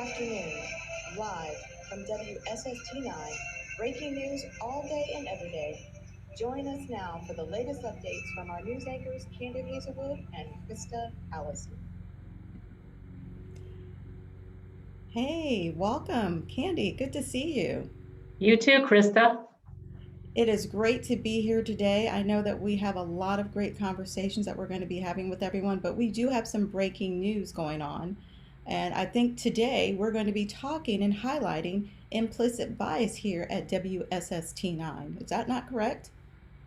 afternoon, live from WSST9, breaking news all day and every day. Join us now for the latest updates from our news anchors, Candi Hazelwood and Krista Allison. Hey, welcome, Candi. Good to see you. You too, Krista. It is great to be here today. I know that we have a lot of great conversations that we're going to be having with everyone, but we do have some breaking news going on. And I think today we're going to be talking and highlighting implicit bias here at WSST9. Is that not correct?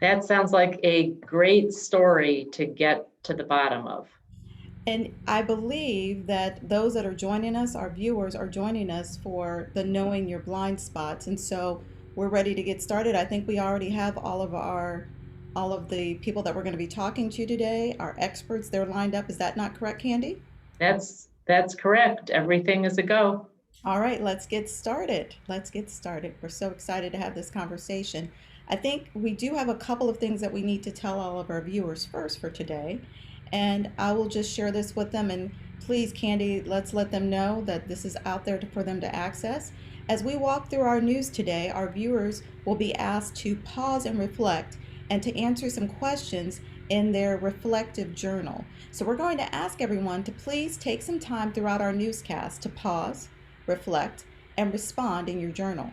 That sounds like a great story to get to the bottom of. And I believe that those that are joining us, our viewers, are joining us for the Knowing Your Blind Spots. And so we're ready to get started. I think we already have all of the people that we're going to be talking to today, our experts, they're lined up. Is that not correct, Candi? That's correct. Everything is a go. All right, let's get started. Let's get started. We're so excited to have this conversation. I think we do have a couple of things that we need to tell all of our viewers first for today. And I will just share this with them. And please, Candi, let's let them know that this is out there for them to access. As we walk through our news today, our viewers will be asked to pause and reflect and to answer some questions in their reflective journal. So we're going to ask everyone to please take some time throughout our newscast to pause, reflect, and respond in your journal.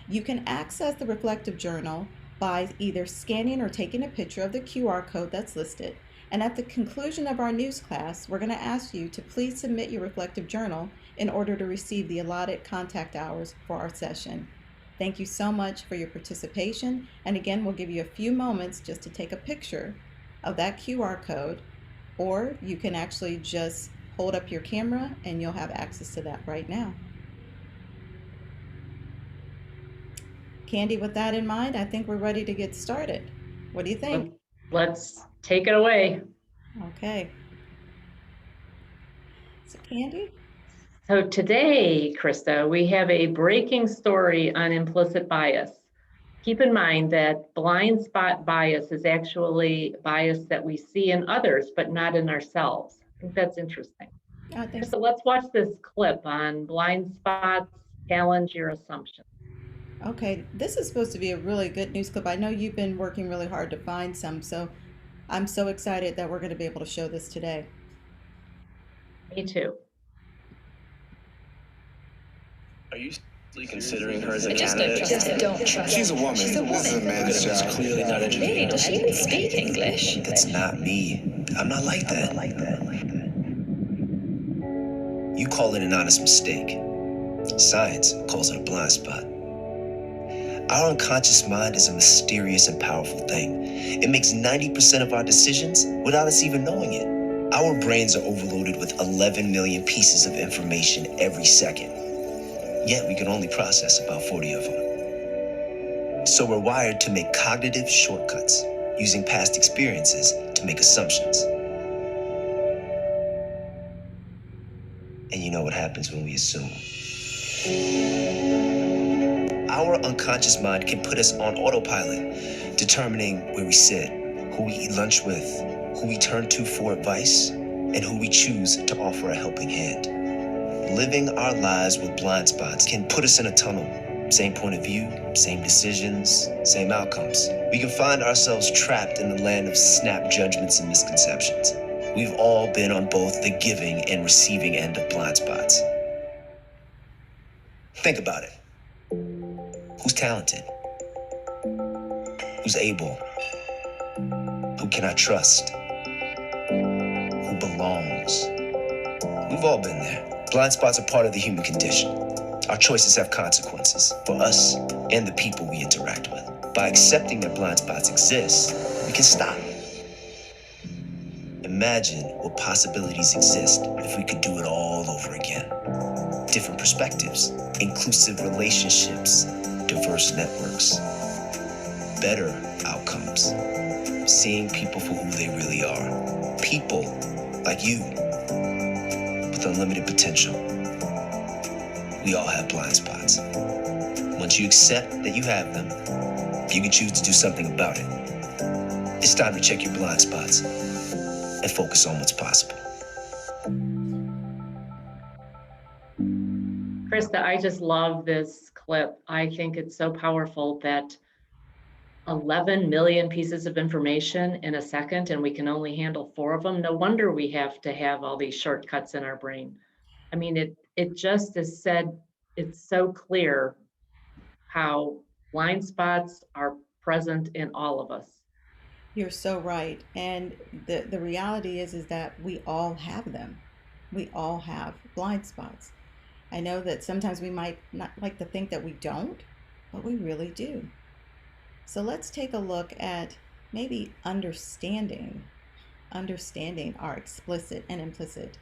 You can access the reflective journal by either scanning or taking a picture of the QR code that's listed. And at the conclusion of our news class, we're going to ask you to please submit your reflective journal in order to receive the allotted contact hours for our session. Thank you so much for your participation. And again, we'll give you a few moments just to take a picture of that QR code, or you can actually just hold up your camera and you'll have access to that right now. Candi, with that in mind, I think we're ready to get started. What do you think? Let's take it away. Okay. So, Candi? So today, Krista, we have a breaking story on implicit bias. Keep in mind that blind spot bias is actually bias that we see in others, but not in ourselves. I think that's interesting. So let's watch this clip on blind spots, challenge your assumptions. Okay, this is supposed to be a really good news clip. I know you've been working really hard to find some, so I'm so excited that we're going to be able to show this today. Me too. Are you considering her as a candidate? I just don't trust her. She's a woman. She's a woman. This is a man's job. She's clearly not educated. Really? Does she even speak English? That's not me. I'm not like that. You call it an honest mistake. Science calls it a blind spot. Our unconscious mind is a mysterious and powerful thing. It makes 90% of our decisions without us even knowing it. Our brains are overloaded with 11 million pieces of information every second. Yet we can only process about 40 of them. So we're wired to make cognitive shortcuts, using past experiences to make assumptions. And you know what happens when we assume? Our unconscious mind can put us on autopilot, determining where we sit, who we eat lunch with, who we turn to for advice, and who we choose to offer a helping hand. Living our lives with blind spots can put us in a tunnel. Same point of view, same decisions, same outcomes. We can find ourselves trapped in the land of snap judgments and misconceptions. We've all been on both the giving and receiving end of blind spots. Think about it. Who's talented? Who's able? Who can I trust? Who belongs? We've all been there. Blind spots are part of the human condition. Our choices have consequences for us and the people we interact with. By accepting that blind spots exist, we can stop. Imagine what possibilities exist if we could do it all over again. Different perspectives, inclusive relationships, diverse networks, better outcomes, seeing people for who they really are. People like you, with unlimited potential. We all have blind spots. Once you accept that you have them, you can choose to do something about it. It's time to check your blind spots and focus on what's possible. Krista, I just love this clip. I think it's so powerful that 11 million pieces of information in a second, and we can only handle 4 of them. No wonder we have to have all these shortcuts in our brain. I mean, it just is said, it's so clear how blind spots are present in all of us. You're so right. And the reality is that we all have them. We all have blind spots. I know that sometimes we might not like to think that we don't, but we really do. So let's take a look at maybe understanding our explicit and implicit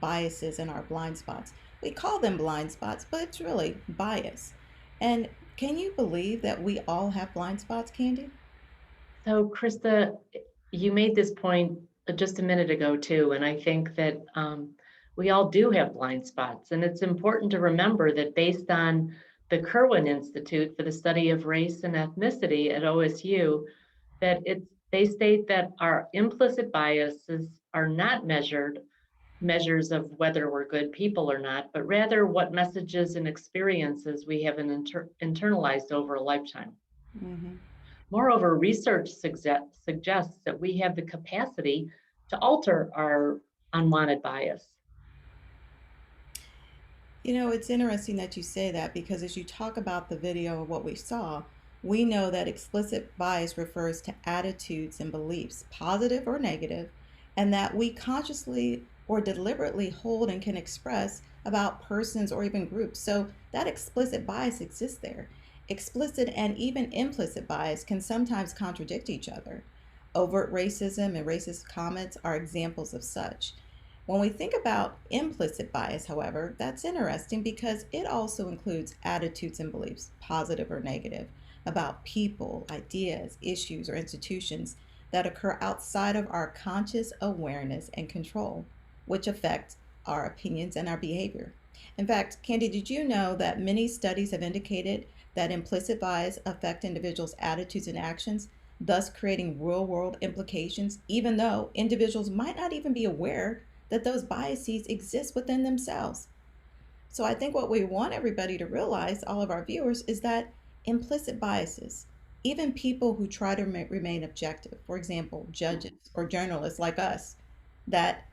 biases and our blind spots. We call them blind spots, but it's really bias. And can you believe that we all have blind spots, Candi? So, Krista, you made this point just a minute ago, too, and I think that we all do have blind spots. And it's important to remember that based on the Kirwan Institute for the Study of Race and Ethnicity at OSU, that they state that our implicit biases are not measures of whether we're good people or not, but rather what messages and experiences we have internalized over a lifetime. Mm-hmm. Moreover, research suggests that we have the capacity to alter our unwanted bias. You know, it's interesting that you say that because as you talk about the video of what we saw, we know that explicit bias refers to attitudes and beliefs, positive or negative, and that we consciously or deliberately hold and can express about persons or even groups. So that explicit bias exists there. Explicit and even implicit bias can sometimes contradict each other. Overt racism and racist comments are examples of such. When we think about implicit bias, however, that's interesting because it also includes attitudes and beliefs, positive or negative, about people, ideas, issues, or institutions that occur outside of our conscious awareness and control, which affect our opinions and our behavior. In fact, Candi, did you know that many studies have indicated that implicit bias affect individuals' attitudes and actions, thus creating real-world implications, even though individuals might not even be aware that those biases exist within themselves? So I think what we want everybody to realize, all of our viewers, is that implicit biases, even people who try to remain objective, for example, judges or journalists like us, that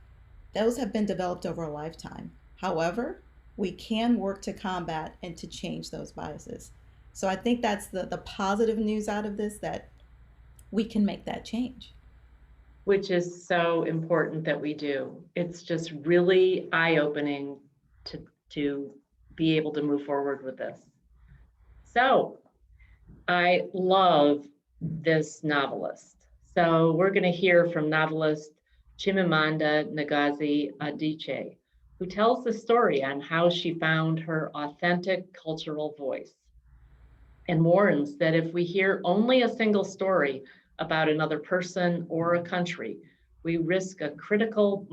those have been developed over a lifetime. However, we can work to combat and to change those biases. So I think that's the positive news out of this, that we can make that change. Which is so important that we do. It's just really eye-opening to be able to move forward with this. So I love this novelist. So we're going to hear from novelist Chimamanda Ngozi Adichie, who tells the story on how she found her authentic cultural voice and warns that if we hear only a single story about another person or a country, we risk a critical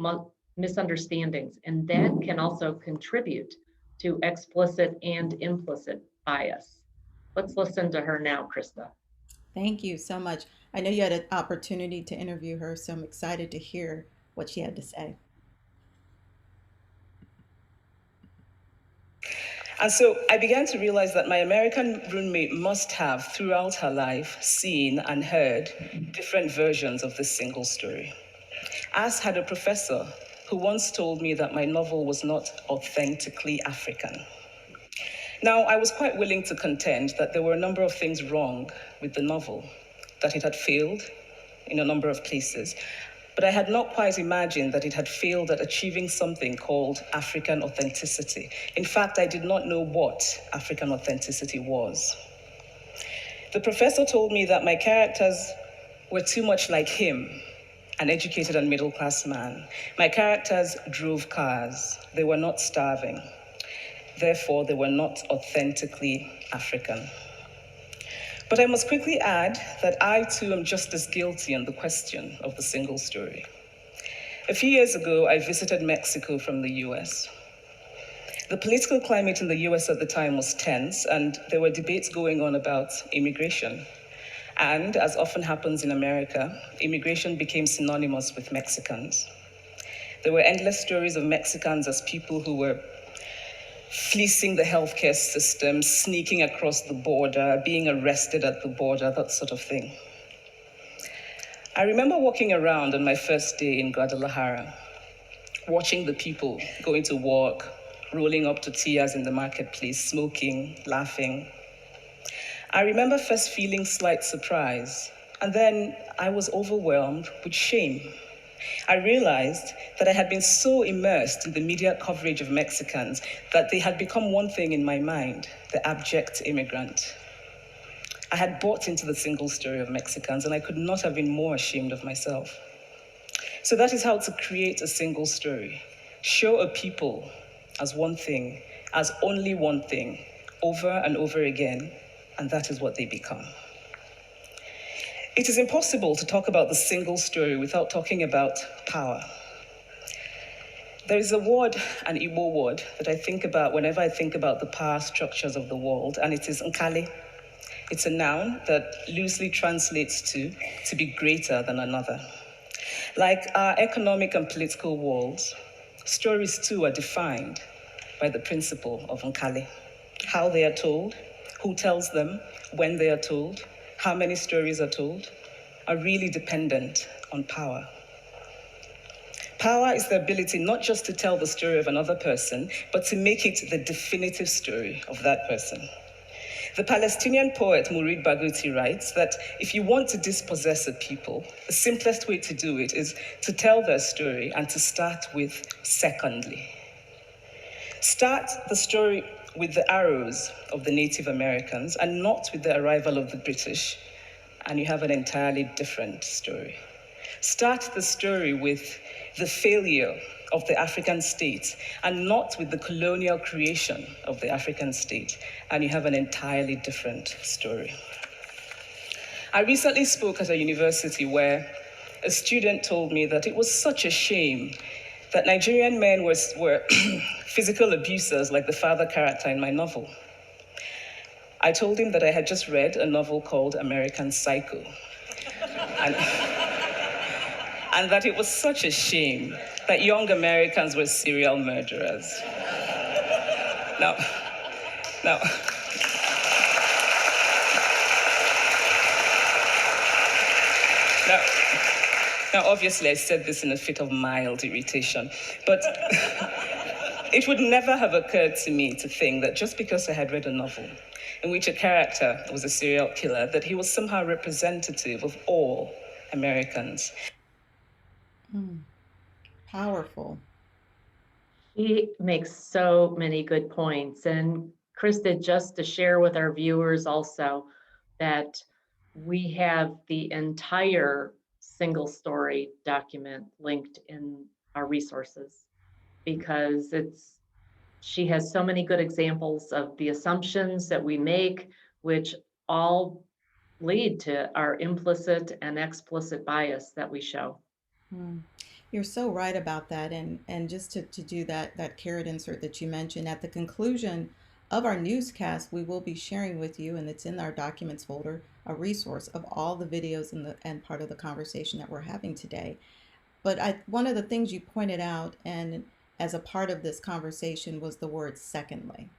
misunderstandings, and that can also contribute to explicit and implicit bias. Let's listen to her now, Krista. Thank you so much. I know you had an opportunity to interview her, so I'm excited to hear what she had to say. And so I began to realize that my American roommate must have, throughout her life, seen and heard different versions of this single story. As had a professor who once told me that my novel was not authentically African. Now, I was quite willing to contend that there were a number of things wrong with the novel, that it had failed in a number of places, but I had not quite imagined that it had failed at achieving something called African authenticity. In fact, I did not know what African authenticity was. The professor told me that my characters were too much like him, an educated and middle-class man. My characters drove cars. They were not starving. Therefore, they were not authentically African. But I must quickly add that I too am just as guilty on the question of the single story. A few years ago, I visited Mexico from the US. The political climate in the US at the time was tense, and there were debates going on about immigration. And as often happens in America, immigration became synonymous with Mexicans. There were endless stories of Mexicans as people who were fleecing the healthcare system, sneaking across the border, being arrested at the border, that sort of thing. I remember walking around on my first day in Guadalajara, watching the people going to work, rolling up tortillas in the marketplace, smoking, laughing. I remember first feeling slight surprise, and then I was overwhelmed with shame. I realized that I had been so immersed in the media coverage of Mexicans that they had become one thing in my mind, the abject immigrant. I had bought into the single story of Mexicans, and I could not have been more ashamed of myself. So that is how to create a single story. Show a people as one thing, as only one thing, over and over again, and that is what they become. It is impossible to talk about the single story without talking about power. There is a word, an Igbo word, that I think about whenever I think about the power structures of the world, and it is nkali. It's a noun that loosely translates to be greater than another. Like our economic and political worlds, stories too are defined by the principle of nkali. How they are told, who tells them, when they are told, how many stories are told, are really dependent on power. Power is the ability not just to tell the story of another person, but to make it the definitive story of that person. The Palestinian poet Mourid Barghouti writes that if you want to dispossess a people, the simplest way to do it is to tell their story and to start with secondly. Start the story with the arrows of the Native Americans and not with the arrival of the British, and you have an entirely different story. Start the story with the failure of the African state and not with the colonial creation of the African state, and you have an entirely different story. I recently spoke at a university where a student told me that it was such a shame that Nigerian men were physical abusers like the father character in my novel. I told him that I had just read a novel called American Psycho, and that it was such a shame that young Americans were serial murderers. Now, now, obviously, I said this in a fit of mild irritation, but it would never have occurred to me to think that just because I had read a novel in which a character was a serial killer, that he was somehow representative of all Americans. Powerful. He makes so many good points. And Krista, just to share with our viewers also that we have the entire single story document linked in our resources because she has so many good examples of the assumptions that we make, which all lead to our implicit and explicit bias that we show. You're so right about that. And just to do that carrot insert that you mentioned, at the conclusion of our newscast, we will be sharing with you, and it's in our documents folder, a resource of all the videos and part of the conversation that we're having today. But one of the things you pointed out, and as a part of this conversation, was the word secondly.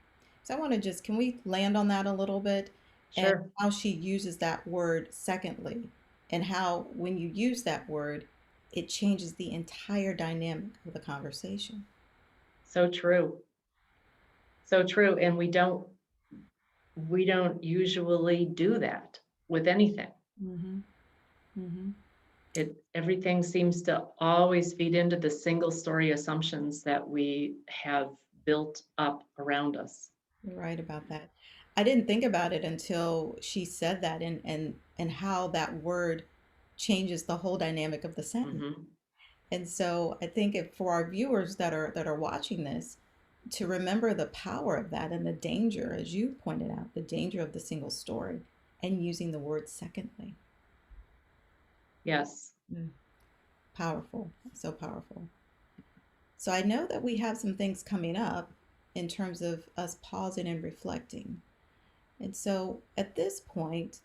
So I want to can we land on that a little bit? Sure. And how she uses that word secondly, and how when you use that word, it changes the entire dynamic of the conversation. So true. So true. And we don't usually do that with anything. Mm-hmm. Mm-hmm. Everything seems to always feed into the single story assumptions that we have built up around us. You're right about that. I didn't think about it until she said that, and how that word changes the whole dynamic of the sentence. Mm-hmm. And so I think for our viewers that are watching this, to remember the power of that and the danger, as you pointed out, the danger of the single story and using the word secondly. Yes. Powerful. So powerful. So I know that we have some things coming up in terms of us pausing and reflecting. And so at this point,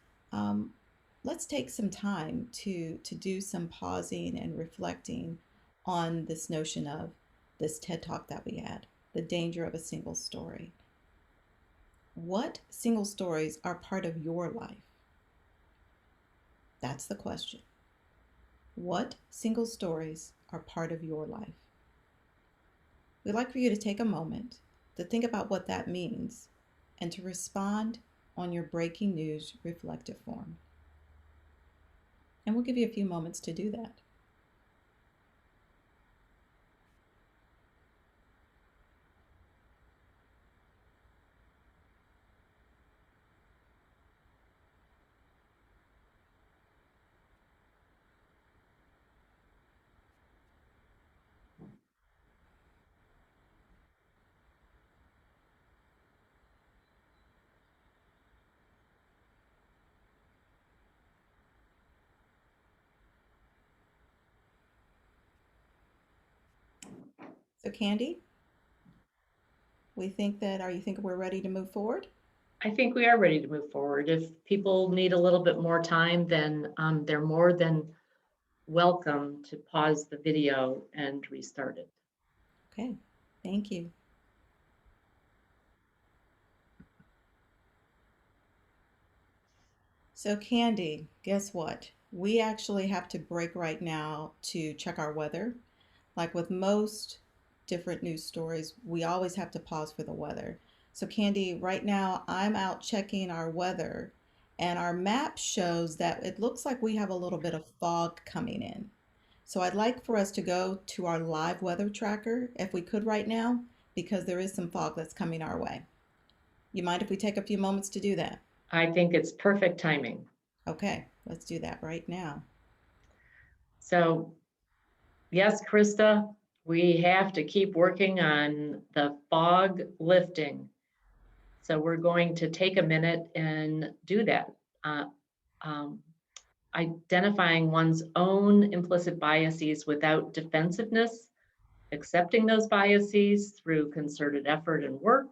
let's take some time to do some pausing and reflecting on this notion of this TED Talk that we had. the danger of a single story. What single stories are part of your life? That's the question. What single stories are part of your life? We'd like for you to take a moment to think about what that means and to respond on your breaking news reflective form. And we'll give you a few moments to do that. So Candi, are you thinking we're ready to move forward? I think we are ready to move forward. If people need a little bit more time, then they're more than welcome to pause the video and restart it. Okay, thank you. So Candi, guess what? We actually have to break right now to check our weather. Like with most different news stories, we always have to pause for the weather. So Candi, right now I'm out checking our weather and our map shows that it looks like we have a little bit of fog coming in. So I'd like for us to go to our live weather tracker if we could right now, because there is some fog that's coming our way. You mind if we take a few moments to do that? I think it's perfect timing. Okay, let's do that right now. So yes, Krista, we have to keep working on the fog lifting. So we're going to take a minute and do that. Identifying one's own implicit biases without defensiveness, accepting those biases through concerted effort and work,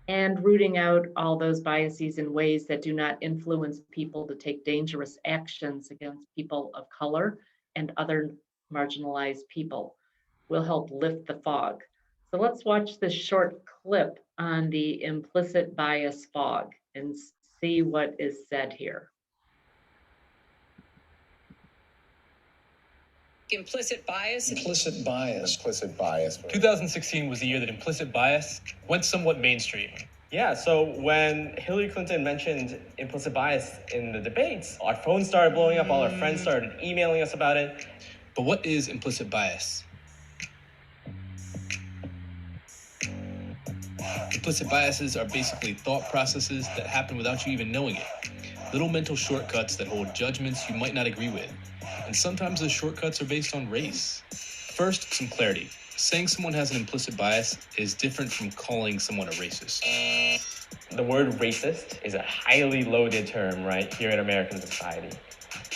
and rooting out all those biases in ways that do not influence people to take dangerous actions against people of color and other marginalized people will help lift the fog. So let's watch this short clip on the implicit bias fog and see what is said here. Implicit bias. Implicit bias. Implicit bias. 2016 was the year that implicit bias went somewhat mainstream. Yeah, so when Hillary Clinton mentioned implicit bias in the debates, our phones started blowing up, all our friends started emailing us about it. But what is implicit bias? Implicit biases are basically thought processes that happen without you even knowing it. Little mental shortcuts that hold judgments you might not agree with. And sometimes those shortcuts are based on race. First, some clarity. Saying someone has an implicit bias is different from calling someone a racist. The word racist is a highly loaded term, right, here in American society.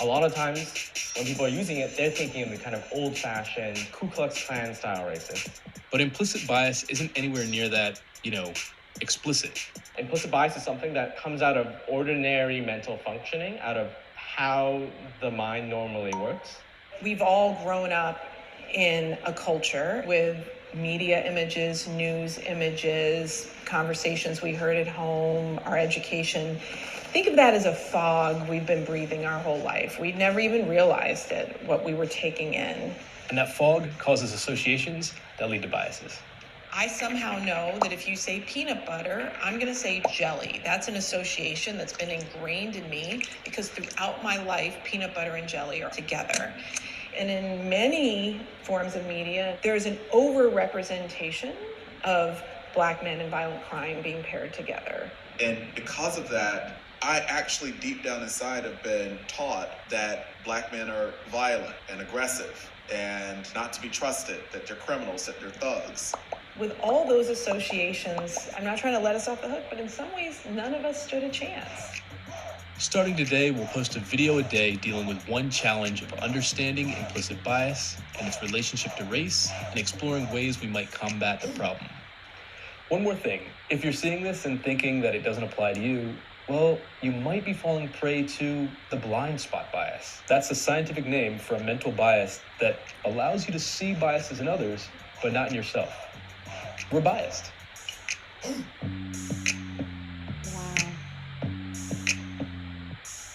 A lot of times, when people are using it, they're thinking of the kind of old-fashioned Ku Klux Klan style racist. But implicit bias isn't anywhere near that, explicit. Implicit bias is something that comes out of ordinary mental functioning, out of how the mind normally works. We've all grown up in a culture with media images, news images, conversations we heard at home, our education. Think of that as a fog we've been breathing our whole life. We never even realized it, what we were taking in. And that fog causes associations that lead to biases. I somehow know that if you say peanut butter, I'm going to say jelly. That's an association that's been ingrained in me because throughout my life, peanut butter and jelly are together. And in many forms of media, there's an over-representation of Black men and violent crime being paired together. And because of that, I actually deep down inside have been taught that Black men are violent and aggressive and not to be trusted, that they're criminals, that they're thugs. With all those associations, I'm not trying to let us off the hook, but in some ways, none of us stood a chance. Starting today, we'll post a video a day dealing with one challenge of understanding implicit bias and its relationship to race and exploring ways we might combat the problem. One more thing, if you're seeing this and thinking that it doesn't apply to you, well, you might be falling prey to the blind spot bias. That's a scientific name for a mental bias that allows you to see biases in others, but not in yourself. we're biased.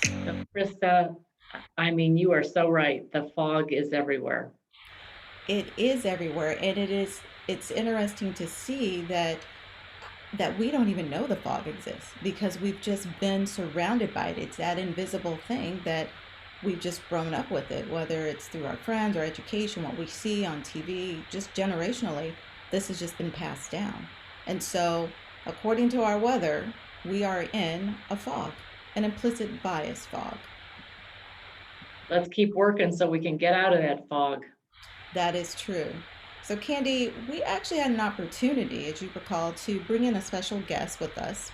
So, Krista, I mean, you are so right. The fog is everywhere. It is everywhere, and it's interesting to see that we don't even know the fog exists because we've just been surrounded by it. It's that invisible thing that we've just grown up with it, whether it's through our friends or education, what we see on TV, just generationally, this has just been passed down. And so, according to our weather, we are in a fog, an implicit bias fog. Let's keep working so we can get out of that fog. That is true. So, Candi, we actually had an opportunity, as you recall, to bring in a special guest with us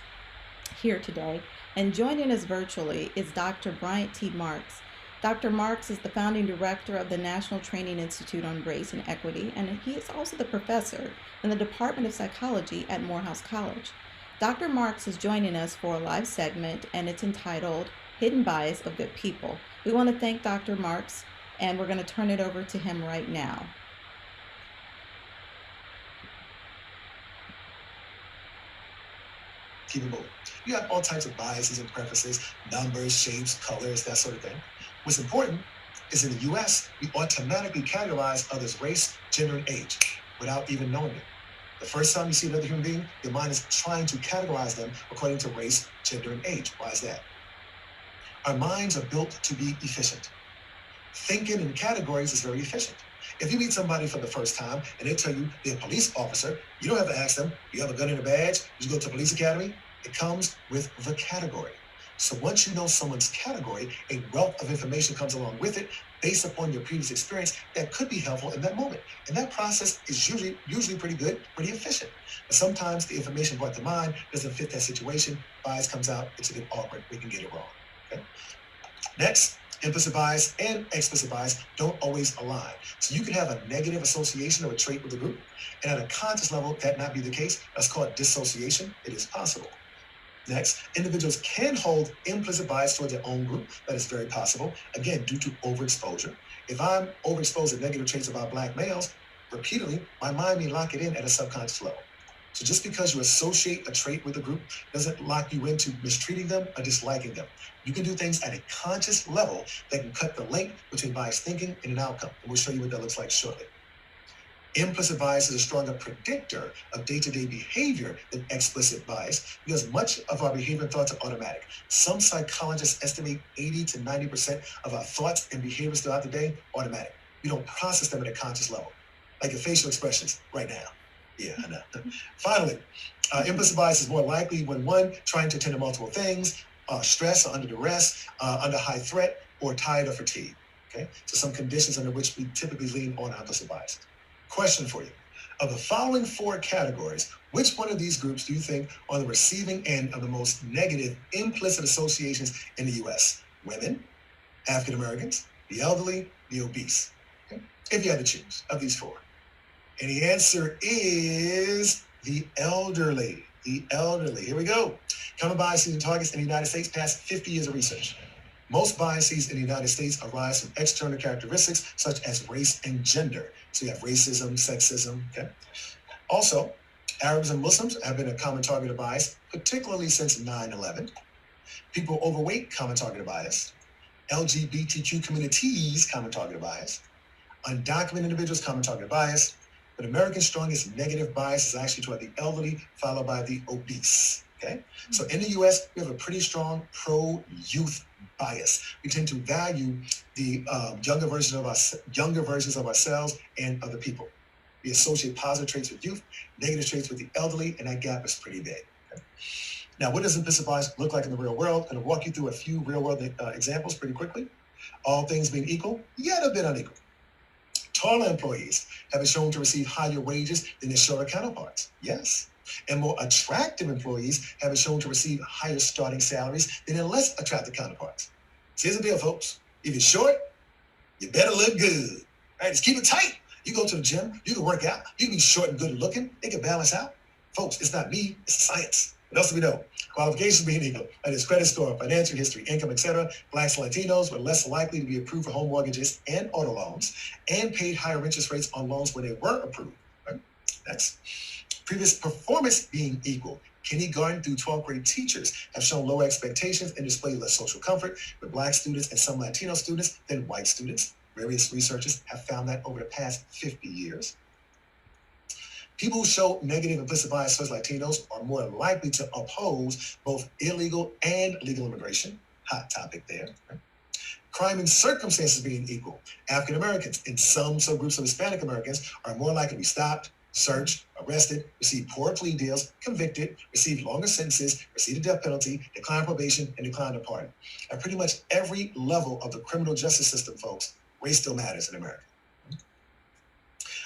here today. And joining us virtually is Dr. Bryant T. Marks. Dr. Marks is the founding director of the National Training Institute on Race and Equity, and he is also the professor in the Department of Psychology at Morehouse College. Dr. Marks is joining us for a live segment, and it's entitled Hidden Bias of Good People. We want to thank Dr. Marks, and we're going to turn it over to him right now. Keep it moving. You have all types of biases and preferences, numbers, shapes, colors, that sort of thing. What's important is in the US, we automatically categorize others' race, gender, and age without even knowing it. The first time you see another human being, your mind is trying to categorize them according to race, gender, and age. Why is that? Our minds are built to be efficient. Thinking in categories is very efficient. If you meet somebody for the first time and they tell you they're a police officer, you don't have to ask them, do you have a gun and a badge? Did you go to police academy? It comes with the category. So once you know someone's category, a wealth of information comes along with it based upon your previous experience that could be helpful in that moment. And that process is usually pretty good, pretty efficient. But sometimes the information brought to mind doesn't fit that situation. Bias comes out, it's a bit awkward, we can get it wrong. Okay? Next, implicit bias and explicit bias don't always align. So you can have a negative association or a trait with a group, and at a conscious level, that not be the case. That's called dissociation. It is possible. Next, individuals can hold implicit bias toward their own group. That is very possible, again, due to overexposure. If I'm overexposed to negative traits about Black males, repeatedly, my mind may lock it in at a subconscious level. So just because you associate a trait with a group doesn't lock you into mistreating them or disliking them. You can do things at a conscious level that can cut the link between biased thinking and an outcome. And we'll show you what that looks like shortly. Implicit bias is a stronger predictor of day-to-day behavior than explicit bias because much of our behavior and thoughts are automatic. Some psychologists estimate 80 to 90% of our thoughts and behaviors throughout the day automatic. We don't process them at a conscious level, like your facial expressions right now. Yeah, I know. Finally, implicit bias is more likely when one trying to attend to multiple things, stress or under duress, under high threat, or tired or fatigued. Okay, so some conditions under which we typically lean on implicit bias. Question for you. Of the following four categories, which one of these groups do you think are on the receiving end of the most negative implicit associations in the US? Women, African Americans, the elderly, the obese. Okay? If you had to choose of these four. And the answer is the elderly. The elderly. Here we go. Common biases and targets in the United States past 50 years of research. Most biases in the United States arise from external characteristics such as race and gender. So you have racism, sexism, okay? Also, Arabs and Muslims have been a common target of bias, particularly since 9/11. People overweight, common target of bias. LGBTQ communities, common target of bias. Undocumented individuals, common target of bias. But America's strongest negative bias is actually toward the elderly, followed by the obese. Okay, so in the U.S., we have a pretty strong pro-youth bias. We tend to value the younger versions of ourselves and other people. We associate positive traits with youth, negative traits with the elderly, and that gap is pretty big. Okay? Now, what does implicit bias look like in the real world? I'm going to walk you through a few real-world examples pretty quickly. All things being equal, yet a bit unequal. Taller employees have been shown to receive higher wages than their shorter counterparts. Yes. And more attractive employees have been shown to receive higher starting salaries than their less attractive counterparts. So here's the deal, folks. If you're short, you better look good. All right, just keep it tight. You go to the gym, you can work out, you can be short and good looking, it can balance out. Folks, it's not me, it's science. What else do we know? Qualifications being equal, that is credit score, financial history, income, etc. Blacks and Latinos were less likely to be approved for home mortgages and auto loans and paid higher interest rates on loans when they were approved. Right? Next. Previous performance being equal. Kindergarten through 12th grade teachers have shown lower expectations and display less social comfort with Black students and some Latino students than white students. Various researchers have found that over the past 50 years. People who show negative implicit bias towards Latinos are more likely to oppose both illegal and legal immigration. Hot topic there. Right? Crime and circumstances being equal. African Americans and some subgroups of Hispanic Americans are more likely to be stopped, searched, arrested, receive poor plea deals, convicted, receive longer sentences, receive a death penalty, decline probation, and decline a pardon. At pretty much every level of the criminal justice system, folks, race still matters in America.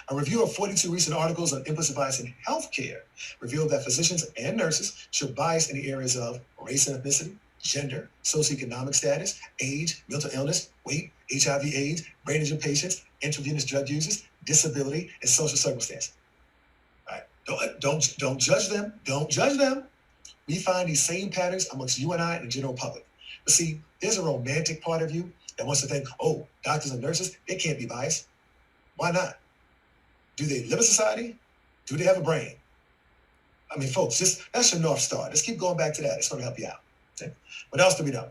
A review of 42 recent articles on implicit bias in healthcare revealed that physicians and nurses show bias in the areas of race and ethnicity, gender, socioeconomic status, age, mental illness, weight, HIV/AIDS, brain injury patients, intravenous drug users, disability, and social circumstance. All right, don't judge them. Don't judge them. We find these same patterns amongst you and I and the general public. But see, there's a romantic part of you that wants to think, oh, doctors and nurses, they can't be biased. Why not? Do they live in society? Do they have a brain? I mean, folks, that's your North Star. Let's keep going back to that. It's going to help you out. Okay? What else do we know?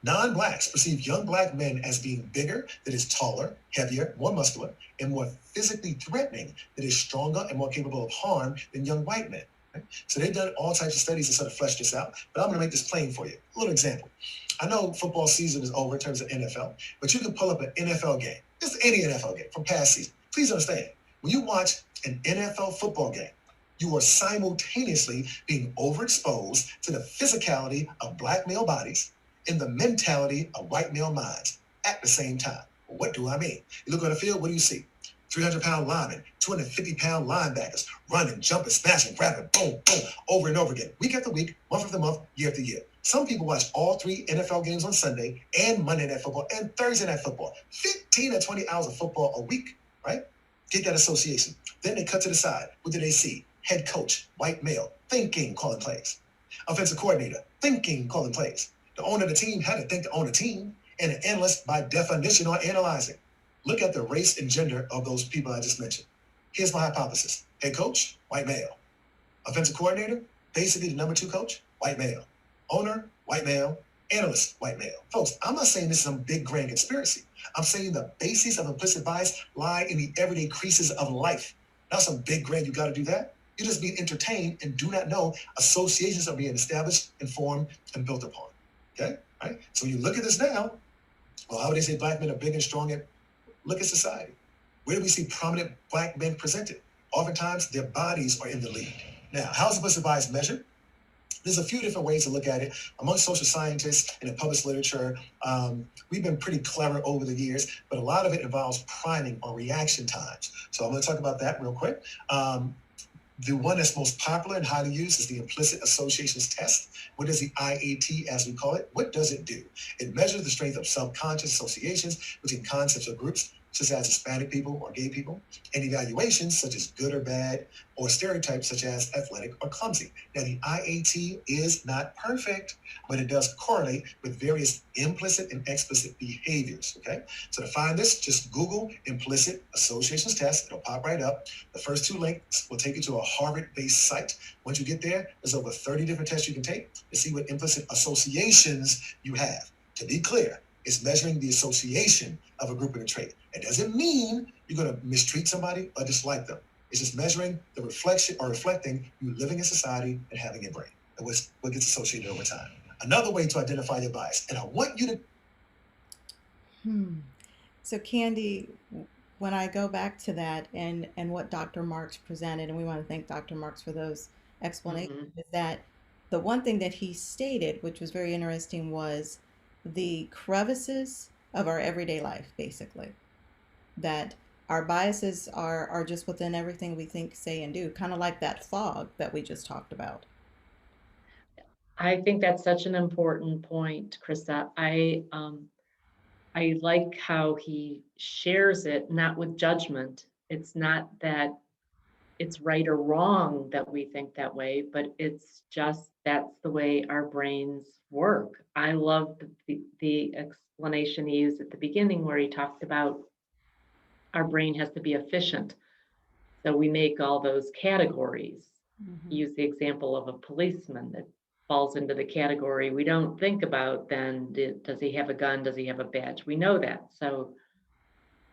Non-Blacks perceive young Black men as being bigger, that is taller, heavier, more muscular, and more physically threatening, that is stronger and more capable of harm than young white men. Right? So they've done all types of studies to sort of flesh this out, but I'm going to make this plain for you. A little example. I know football season is over in terms of NFL, but you can pull up an NFL game, just any NFL game from past season. Please understand, when you watch an NFL football game, you are simultaneously being overexposed to the physicality of Black male bodies and the mentality of white male minds at the same time. What do I mean? You look on the field, what do you see? 300-pound linemen, 250-pound linebackers, running, jumping, smashing, grabbing, boom, boom, over and over again, week after week, month after month, year after year. Some people watch all 3 NFL games on Sunday and Monday Night Football and Thursday Night Football, 15 to 20 hours of football a week, right? Get that association. Then they cut to the side. What do they see? Head coach, white male, thinking, calling plays. Offensive coordinator, thinking, calling plays. The owner of the team had to think to own a team, and an analyst, by definition, are analyzing. Look at the race and gender of those people I just mentioned. Here's my hypothesis. Head coach, white male. Offensive coordinator, basically the number 2 coach, white male. Owner, white male. Analyst, white male. Folks, I'm not saying this is some big grand conspiracy. I'm saying the basis of implicit bias lie in the everyday creases of life. Not some big grand, you got to do that. You're just being entertained and do not know associations are being established, informed, and built upon. Okay? Right? So when you look at this now, well, how would they say Black men are big and strong? And look at society. Where do we see prominent Black men presented? Oftentimes, their bodies are in the lead. Now, how is implicit bias measured? There's a few different ways to look at it. Among social scientists and in published literature, we've been pretty clever over the years, but a lot of it involves priming or reaction times. So I'm going to talk about that real quick. The one that's most popular and highly used is the implicit associations test. What is the IAT, as we call it? What does it do? It measures the strength of subconscious associations between concepts or groups, such as Hispanic people or gay people, and evaluations such as good or bad, or stereotypes such as athletic or clumsy. Now, the IAT is not perfect, but it does correlate with various implicit and explicit behaviors, okay? So to find this, just Google implicit associations test. It'll pop right up. The first 2 links will take you to a Harvard-based site. Once you get there, there's over 30 different tests you can take to see what implicit associations you have. To be clear, it's measuring the association of a group and a trait. It doesn't mean you're going to mistreat somebody or dislike them. It's just measuring the reflection or reflecting you living in society and having a brain, and what gets associated over time. Another way to identify your bias, and I want you to. So, Candi, when I go back to that and what Dr. Marks presented, and we want to thank Dr. Marks for those explanations, is that the one thing that he stated, which was very interesting, was the crevices of our everyday life, basically. That our biases are just within everything we think, say, and do, kind of like that fog that we just talked about. I think that's such an important point, Krista. I like how he shares it, not with judgment. It's not that it's right or wrong that we think that way, but it's just that's the way our brains work. I love the explanation he used at the beginning where he talked about our brain has to be efficient. So we make all those categories. Mhm. Use the example of a policeman that falls into the category. We don't think about then, does he have a gun? Does he have a badge? We know that. So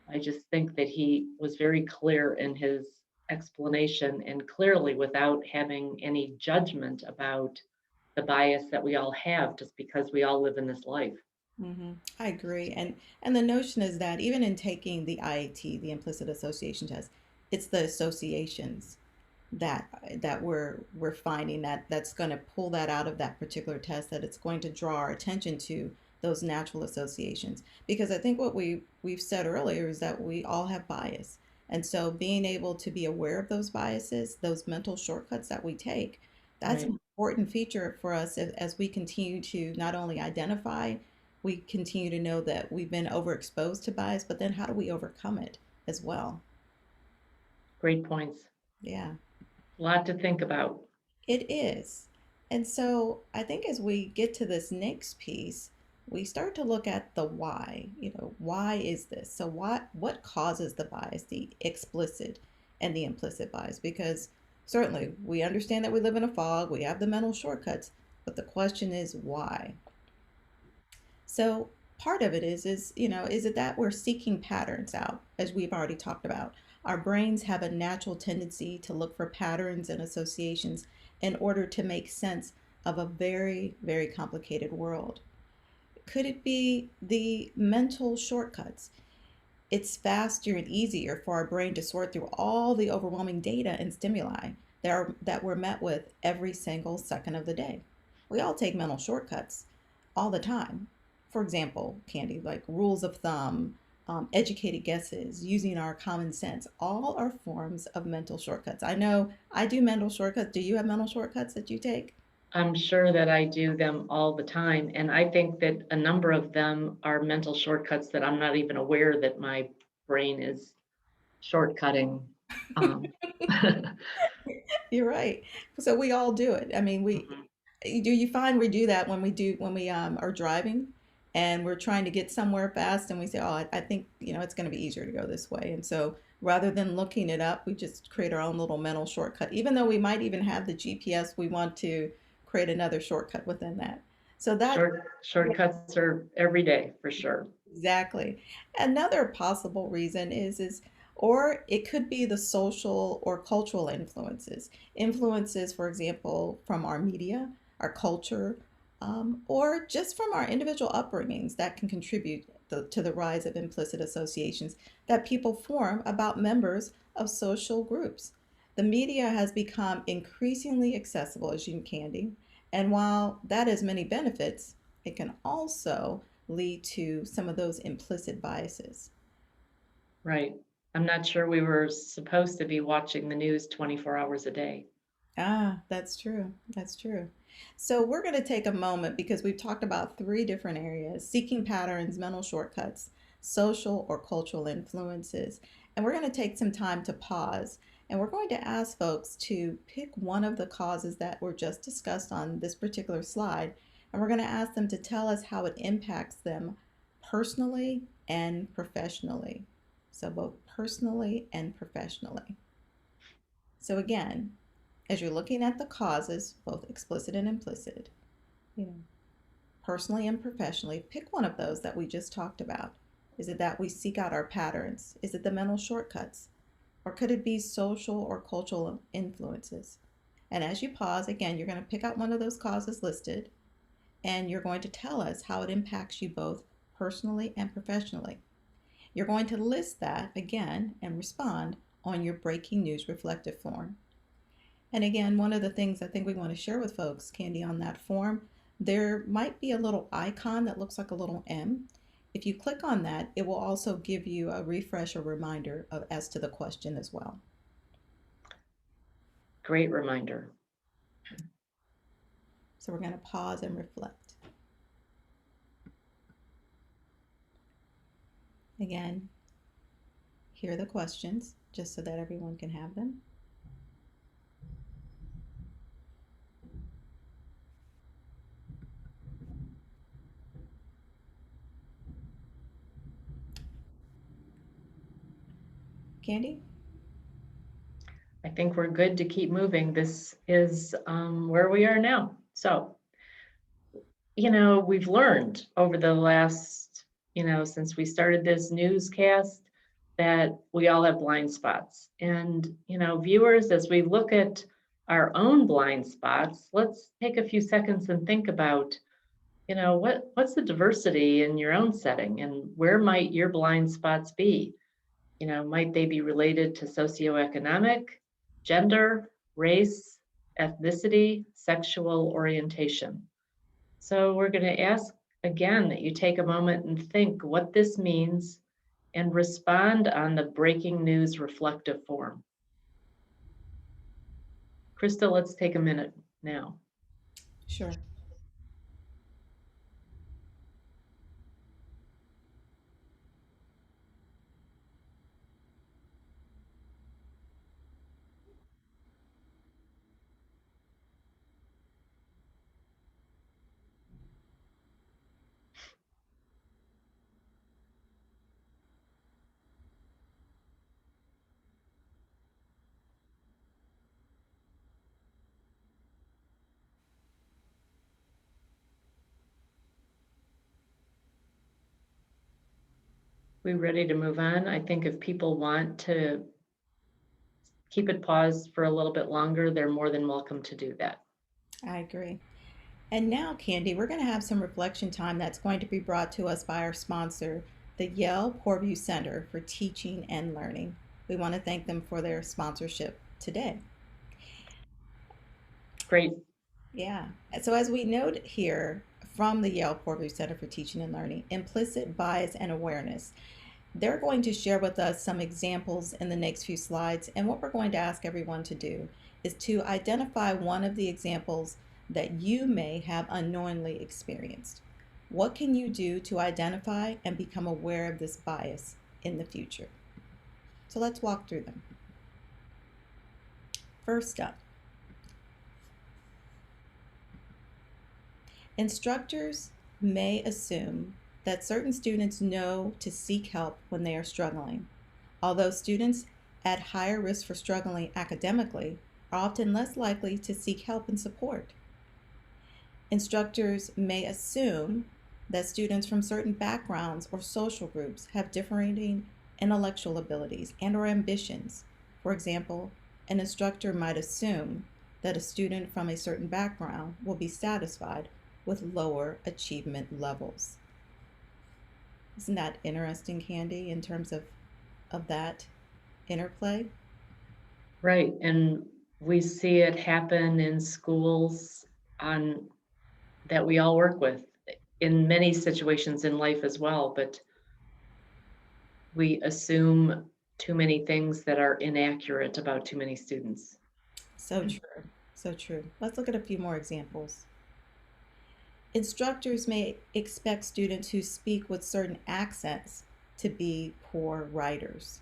I just think that he was very clear in his explanation and clearly without having any judgment about the bias that we all have just because we all live in this life. I agree, and the notion is that even in taking the IAT, the implicit association test, it's the associations that we're finding that's going to pull that out of that particular test, that it's going to draw our attention to those natural associations. Because I think what we've said earlier is that we all have bias, and so being able to be aware of those biases, those mental shortcuts that we take, that's Right. an important feature for us as we continue to not only identify, we continue to know that we've been overexposed to bias, but then how do we overcome it as well? Great points. Yeah. A lot to think about. It is. And so I think as we get to this next piece, we start to look at the why. Why is this? So what causes the bias, the explicit and the implicit bias? Because certainly we understand that we live in a fog, we have the mental shortcuts, but the question is why? So part of it is it that we're seeking patterns out, as we've already talked about. Our brains have a natural tendency to look for patterns and associations in order to make sense of a very, very complicated world. Could it be the mental shortcuts? It's faster and easier for our brain to sort through all the overwhelming data and stimuli that we're met with every single second of the day. We all take mental shortcuts all the time. For example, Candi, like rules of thumb, educated guesses, using our common sense, all are forms of mental shortcuts. I know I do mental shortcuts. Do you have mental shortcuts that you take? I'm sure that I do them all the time. And I think that a number of them are mental shortcuts that I'm not even aware that my brain is shortcutting. Um, You're right. So we all do it. I mean, mhm. do you find we do that when we are driving and we're trying to get somewhere fast and we say, oh, I think it's going to be easier to go this way, and so rather than looking it up, we just create our own little mental shortcut, even though we might even have the GPS. We want to create another shortcut within that. So that Shortcuts are every day for sure. exactly. Another possible reason is or it could be the social or cultural influences. Influences, for example, from our media, our culture, or just from our individual upbringings that can contribute to the rise of implicit associations that people form about members of social groups. The media has become increasingly accessible, as you Candi, and while that has many benefits, it can also lead to some of those implicit biases. Right. I'm not sure we were supposed to be watching the news 24 hours a day. Ah, that's true. That's true. So we're going to take a moment because we've talked about three different areas: seeking patterns, mental shortcuts, social or cultural influences. And we're going to take some time to pause and we're going to ask folks to pick one of the causes that were just discussed on this particular slide. And we're going to ask them to tell us how it impacts them personally and professionally. So both personally and professionally. So again, as you're looking at the causes, both explicit and implicit, you know, personally and professionally, pick one of those that we just talked about. Is it that we seek out our patterns? Is it the mental shortcuts? Or could it be social or cultural influences? And as you pause, again, you're going to pick out one of those causes listed and you're going to tell us how it impacts you both personally and professionally. You're going to list that again and respond on your breaking news reflective form. And again, one of the things I think we want to share with folks, Candi, on that form, there might be a little icon that looks like a little M. If you click on that, it will also give you a refresh or reminder as to the question as well. Great reminder. So we're going to pause and reflect. Again, here are the questions, just so that everyone can have them. Candi? I think we're good to keep moving. This is where we are now. So, we've learned over the last, since we started this newscast, that we all have blind spots. And, viewers, as we look at our own blind spots, let's take a few seconds and think about, what's the diversity in your own setting and where might your blind spots be? Might they be related to socioeconomic, gender, race, ethnicity, sexual orientation? So we're going to ask again that you take a moment and think what this means and respond on the breaking news reflective form. Krista, let's take a minute now. Sure. We ready to move on? I think if people want to keep it paused for a little bit longer, they're more than welcome to do that. I agree. And now, Candi, we're going to have some reflection time that's going to be brought to us by our sponsor, the Yale Poorview Center for Teaching and Learning. We want to thank them for their sponsorship today. Great. Yeah. So as we note here from the Yale Poorview Center for Teaching and Learning, implicit bias and awareness, they're going to share with us some examples in the next few slides. And what we're going to ask everyone to do is to identify one of the examples that you may have unknowingly experienced. What can you do to identify and become aware of this bias in the future? So let's walk through them. First up, instructors may assume that certain students know to seek help when they are struggling, although students at higher risk for struggling academically are often less likely to seek help and support. Instructors may assume that students from certain backgrounds or social groups have differing intellectual abilities and or ambitions. For example, an instructor might assume that a student from a certain background will be satisfied with lower achievement levels. Isn't that interesting, Candi, in terms of that interplay? Right. And we see it happen in schools that we all work with in many situations in life as well, but we assume too many things that are inaccurate about too many students. So true. So true. Let's look at a few more examples. Instructors may expect students who speak with certain accents to be poor writers.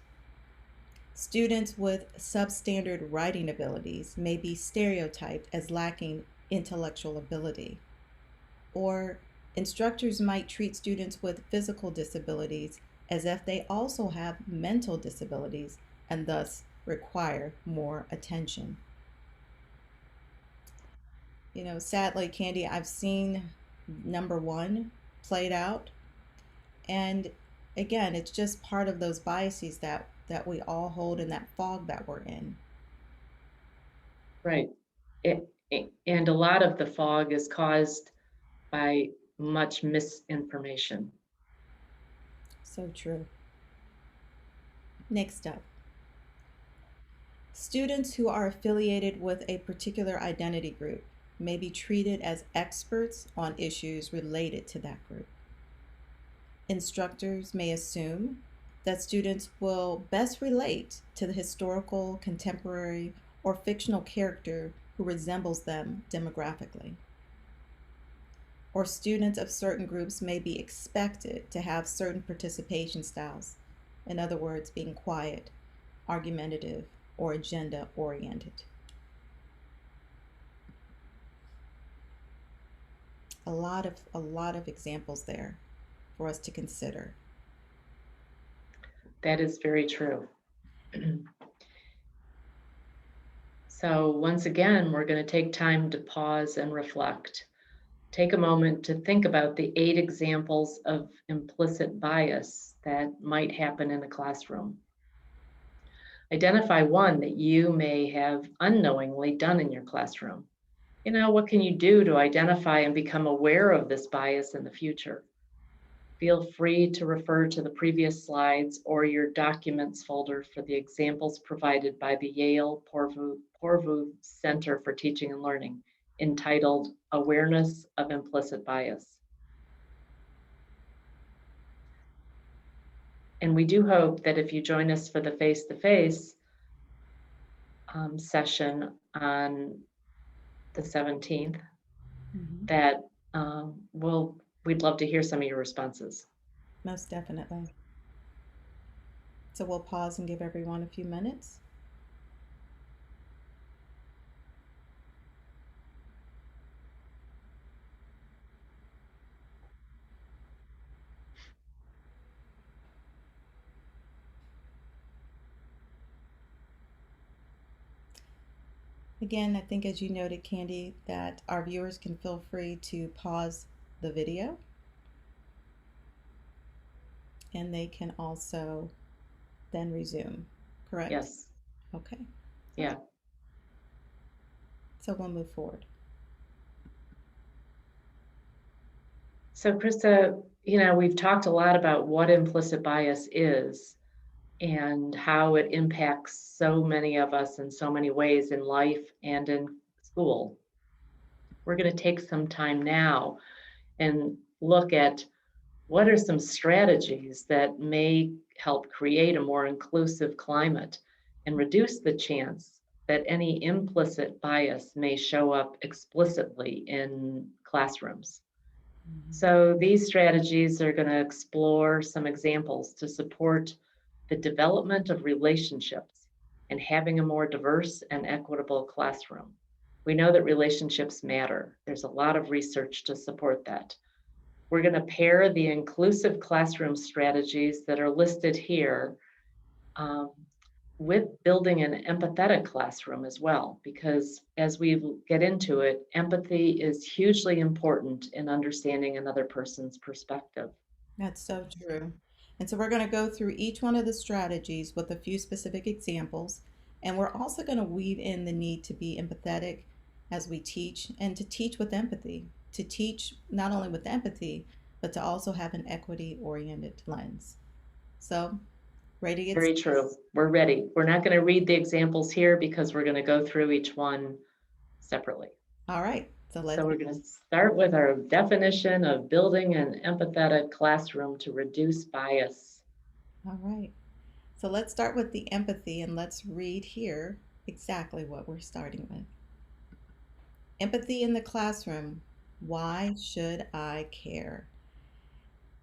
Students with substandard writing abilities may be stereotyped as lacking intellectual ability. Or instructors might treat students with physical disabilities as if they also have mental disabilities and thus require more attention. Sadly, Candi, I've seen number one played out. And again, it's just part of those biases that we all hold in that fog that we're in. Right. And a lot of the fog is caused by much misinformation. So true. Next up. Students who are affiliated with a particular identity group may be treated as experts on issues related to that group. Instructors may assume that students will best relate to the historical, contemporary, or fictional character who resembles them demographically. Or students of certain groups may be expected to have certain participation styles, in other words, being quiet, argumentative, or agenda oriented. A lot of examples there for us to consider. That is very true. So once again, we're going to take time to pause and reflect. Take a moment to think about the 8 examples of implicit bias that might happen in a classroom. Identify one that you may have unknowingly done in your classroom. What can you do to identify and become aware of this bias in the future? Feel free to refer to the previous slides or your documents folder for the examples provided by the Yale Porvu Center for Teaching and Learning, entitled Awareness of Implicit Bias. And we do hope that if you join us for the face-to-face session on the 17th, that we'd love to hear some of your responses. Most definitely. So we'll pause and give everyone a few minutes. Again, I think as you noted, Candi, that our viewers can feel free to pause the video, and they can also then resume, correct? Yes. Okay. Yeah. So we'll move forward. So Krista, we've talked a lot about what implicit bias is and how it impacts so many of us in so many ways in life and in school. We're going to take some time now and look at what are some strategies that may help create a more inclusive climate and reduce the chance that any implicit bias may show up explicitly in classrooms. So these strategies are going to explore some examples to support the development of relationships and having a more diverse and equitable classroom. We know that relationships matter. There's a lot of research to support that. We're going to pair the inclusive classroom strategies that are listed here with building an empathetic classroom as well, because as we get into it, empathy is hugely important in understanding another person's perspective. That's so true. And so we're going to go through each one of the strategies with a few specific examples. And we're also going to weave in the need to be empathetic as we teach, and to teach with empathy, to teach not only with empathy, but to also have an equity-oriented lens. So, ready to get Very true. We're ready. We're not going to read the examples here because we're going to go through each one separately. All right. So we're going to start with our definition of building an empathetic classroom to reduce bias. All right. So let's start with the empathy, and let's read here exactly what we're starting with. Empathy in the classroom. Why should I care?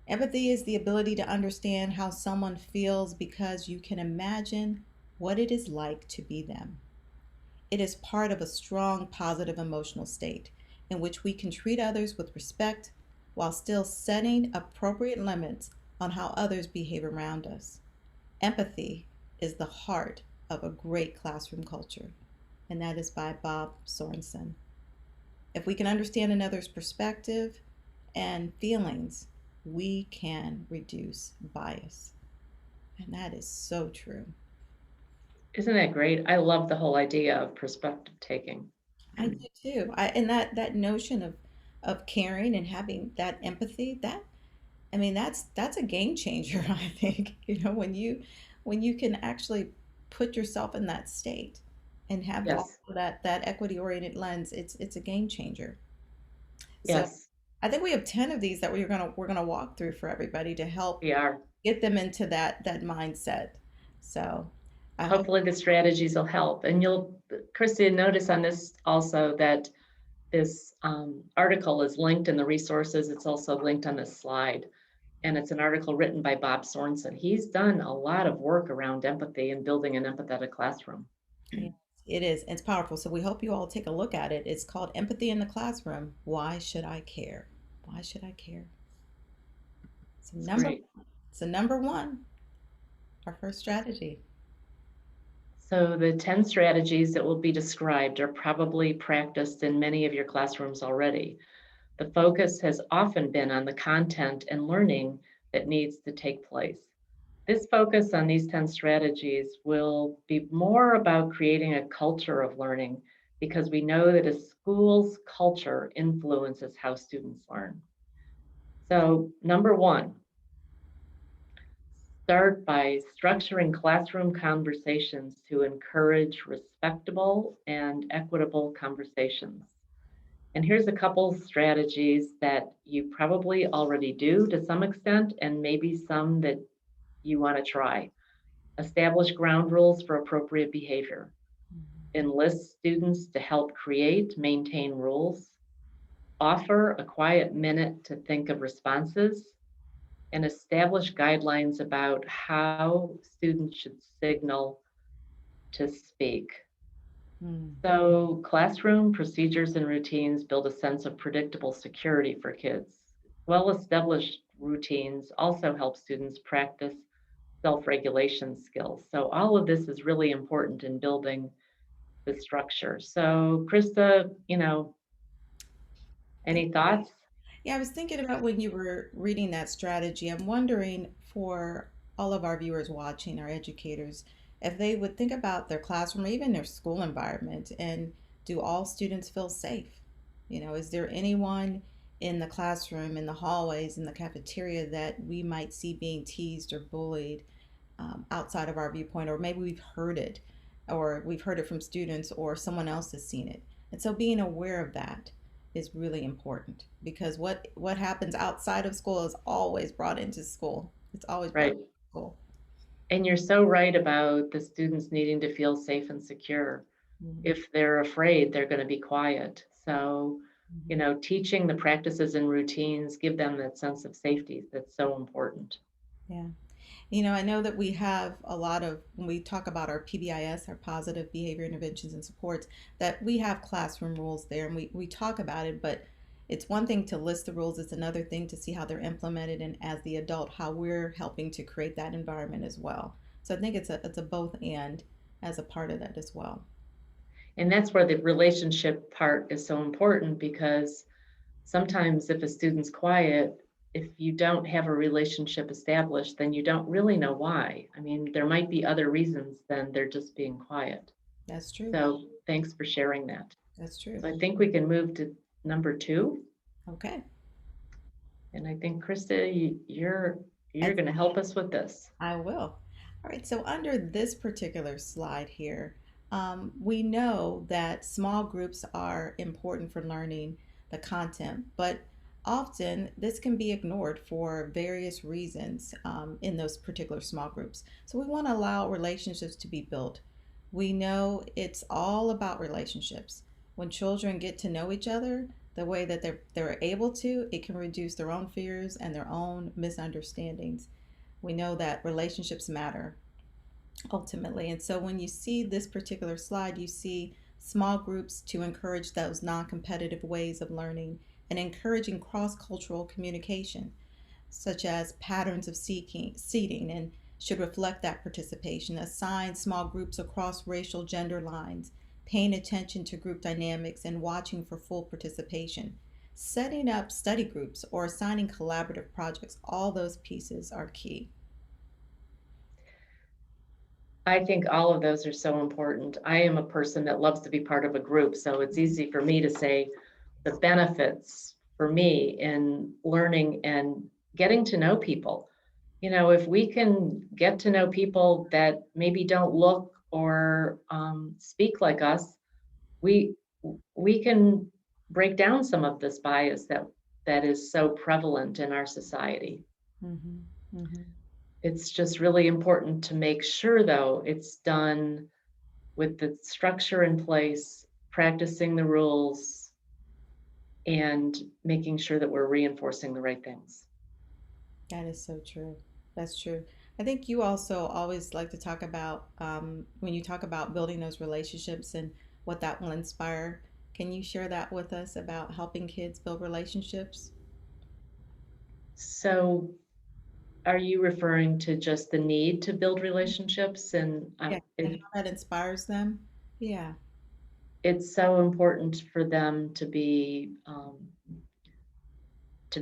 Empathy is the ability to understand how someone feels because you can imagine what it is like to be them. It is part of a strong positive emotional state in which we can treat others with respect while still setting appropriate limits on how others behave around us. Empathy is the heart of a great classroom culture, and that is by Bob Sorensen. If we can understand another's perspective and feelings, we can reduce bias. And that is so true. Isn't that great? I love the whole idea of perspective taking. I do too. And that notion of caring and having that empathy, that's a game changer, I think. When you can actually put yourself in that state and have Yes. that equity oriented lens, it's a game changer. Yes. So I think we have 10 of these that we're gonna walk through for everybody to help get them into that mindset. So hopefully the strategies will help. And Krista, notice on this also that this article is linked in the resources. It's also linked on this slide. And it's an article written by Bob Sorensen. He's done a lot of work around empathy and building an empathetic classroom. Yes, it is. It's powerful. So we hope you all take a look at it. It's called Empathy in the Classroom. Why should I care? Why should I care? So number one, our first strategy. So the 10 strategies that will be described are probably practiced in many of your classrooms already. The focus has often been on the content and learning that needs to take place. This focus on these 10 strategies will be more about creating a culture of learning because we know that a school's culture influences how students learn. So, number one, start by structuring classroom conversations to encourage respectable and equitable conversations. And here's a couple strategies that you probably already do to some extent, and maybe some that you want to try. Establish ground rules for appropriate behavior. Enlist students to help create, maintain rules. Offer a quiet minute to think of responses, and establish guidelines about how students should signal to speak. So, classroom procedures and routines build a sense of predictable security for kids. Well established routines also help students practice self regulation skills. So, all of this is really important in building the structure. So, Krista, any thoughts? Yeah, I was thinking about when you were reading that strategy. I'm wondering for all of our viewers watching, our educators, if they would think about their classroom or even their school environment and do all students feel safe? Is there anyone in the classroom, in the hallways, in the cafeteria that we might see being teased or bullied outside of our viewpoint, or maybe we've heard it, or we've heard it from students, or someone else has seen it. And so being aware of that is really important because what happens outside of school is always brought into school. It's always brought Right. into school. And you're so right about the students needing to feel safe and secure. If they're afraid, they're going to be quiet. So, teaching the practices and routines, give them that sense of safety that's so important. Yeah. I know that we have a lot of, when we talk about our PBIS, our positive behavior interventions and supports, that we have classroom rules there and we talk about it, but it's one thing to list the rules, it's another thing to see how they're implemented and as the adult, how we're helping to create that environment as well. So I think it's a both and as a part of that as well. And that's where the relationship part is so important because sometimes if a student's quiet, if you don't have a relationship established, then you don't really know why. I mean, there might be other reasons than they're just being quiet. That's true. So thanks for sharing that. That's true. So I think we can move to number 2. Okay. And I think Krista, you're going to help us with this. I will. All right, so under this particular slide here, we know that small groups are important for learning the content, but often this can be ignored for various reasons in those particular small groups. So we want to allow relationships to be built. We know it's all about relationships. When children get to know each other the way that they're able to, it can reduce their own fears and their own misunderstandings. We know that relationships matter ultimately. And so when you see this particular slide, you see small groups to encourage those non-competitive ways of learning and encouraging cross-cultural communication, such as patterns of seating and should reflect that participation. Assign small groups across racial gender lines, paying attention to group dynamics and watching for full participation. Setting up study groups or assigning collaborative projects, all those pieces are key. I think all of those are so important. I am a person that loves to be part of a group, so it's easy for me to say the benefits for me in learning and getting to know people. If we can get to know people that maybe don't look or speak like us, we can break down some of this bias that is so prevalent in our society. It's just really important to make sure, though, it's done with the structure in place, practicing the rules, and making sure that we're reinforcing the right things. That is so true. That's true. I think you also always like to talk about when you talk about building those relationships and what that will inspire. Can you share that with us about helping kids build relationships? So Are you referring to just the need to build relationships Yeah, and how that inspires them. Yeah. it's so important for them to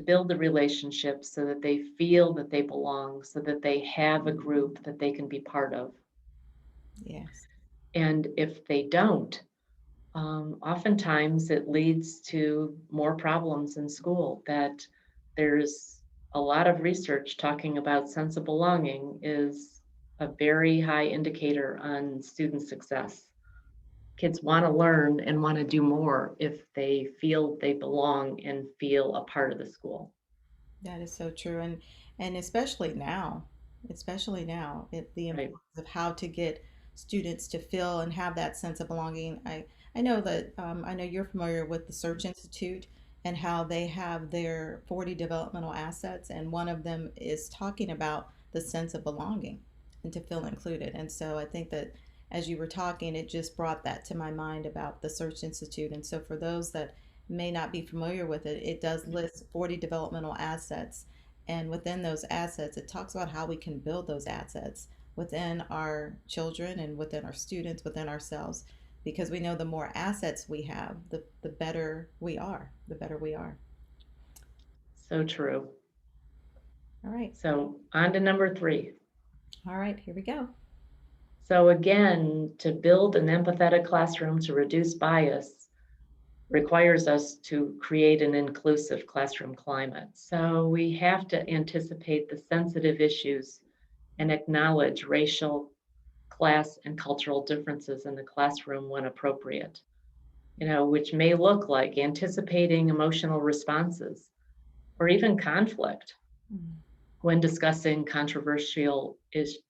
build the relationships so that they feel that they belong, so that they have a group that they can be part of. Yes. And if they don't, oftentimes it leads to more problems in school. That there's a lot of research talking about sense of belonging is a very high indicator on student success. Kids want to learn and want to do more if they feel they belong and feel a part of the school. That is so true, and especially now, the Right. importance of how to get students to feel and have that sense of belonging. I know that I know you're familiar with the Search Institute and how they have their 40 developmental assets, and one of them is talking about the sense of belonging and to feel included. And so I think that as you were talking, it just brought that to my mind about the Search Institute. And so for those that may not be familiar with it, it does list 40 developmental assets. And within those assets, it talks about how we can build those assets within our children and within our students, within ourselves. Because we know the more assets we have, the better we are, the better we are. So true. All right. So on to number 3. All right, here we go. So again, to build an empathetic classroom to reduce bias requires us to create an inclusive classroom climate. So we have to anticipate the sensitive issues and acknowledge racial, class, and cultural differences in the classroom when appropriate, which may look like anticipating emotional responses or even conflict when discussing controversial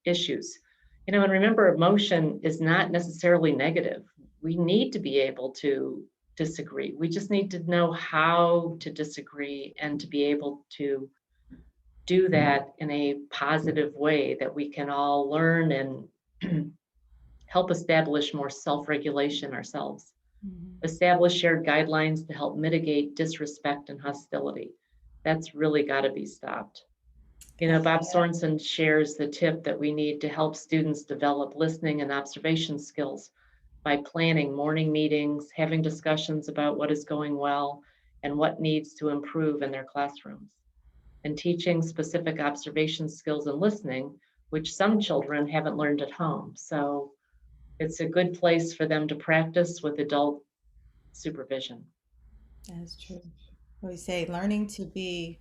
issues. And remember, emotion is not necessarily negative. We need to be able to disagree. We just need to know how to disagree and to be able to do that in a positive way that we can all learn and help establish more self-regulation ourselves. Establish shared guidelines to help mitigate disrespect and hostility. That's really got to be stopped. Bob Sorensen shares the tip that we need to help students develop listening and observation skills by planning morning meetings, having discussions about what is going well and what needs to improve in their classrooms, and teaching specific observation skills and listening, which some children haven't learned at home. So it's a good place for them to practice with adult supervision. That is true. We say learning to be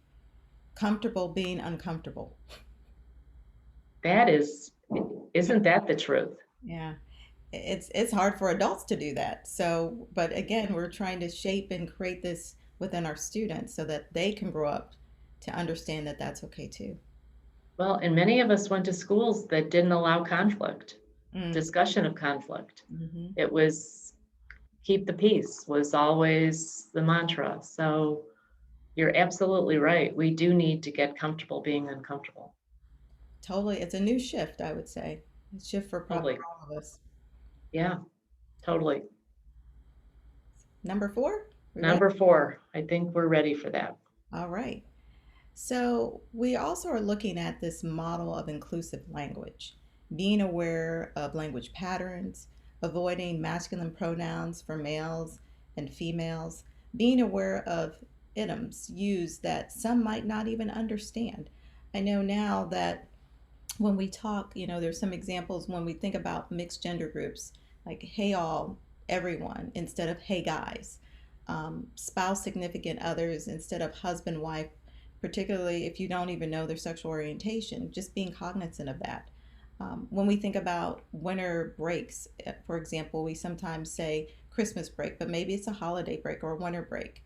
comfortable being uncomfortable. Isn't that the truth? Yeah. It's hard for adults to do that. So, but again, we're trying to shape and create this within our students so that they can grow up to understand that that's okay too. Well, and many of us went to schools that didn't allow conflict, Mm. discussion of conflict. Mm-hmm. It was keep the peace was always the mantra. So you're absolutely right. We do need to get comfortable being uncomfortable. Totally. It's a new shift, I would say. A shift for probably Totally. all of us. Yeah, totally. Number 4? Number 4. I think we're ready for that. All right. So we also are looking at this model of inclusive language, being aware of language patterns, avoiding masculine pronouns for males and females, being aware of idioms used that some might not even understand. I know now that when we talk, there's some examples when we think about mixed gender groups, like hey all, everyone, instead of hey guys, spouse significant others instead of husband wife, particularly if you don't even know their sexual orientation, just being cognizant of that. When we think about winter breaks, for example, we sometimes say Christmas break, but maybe it's a holiday break or a winter break.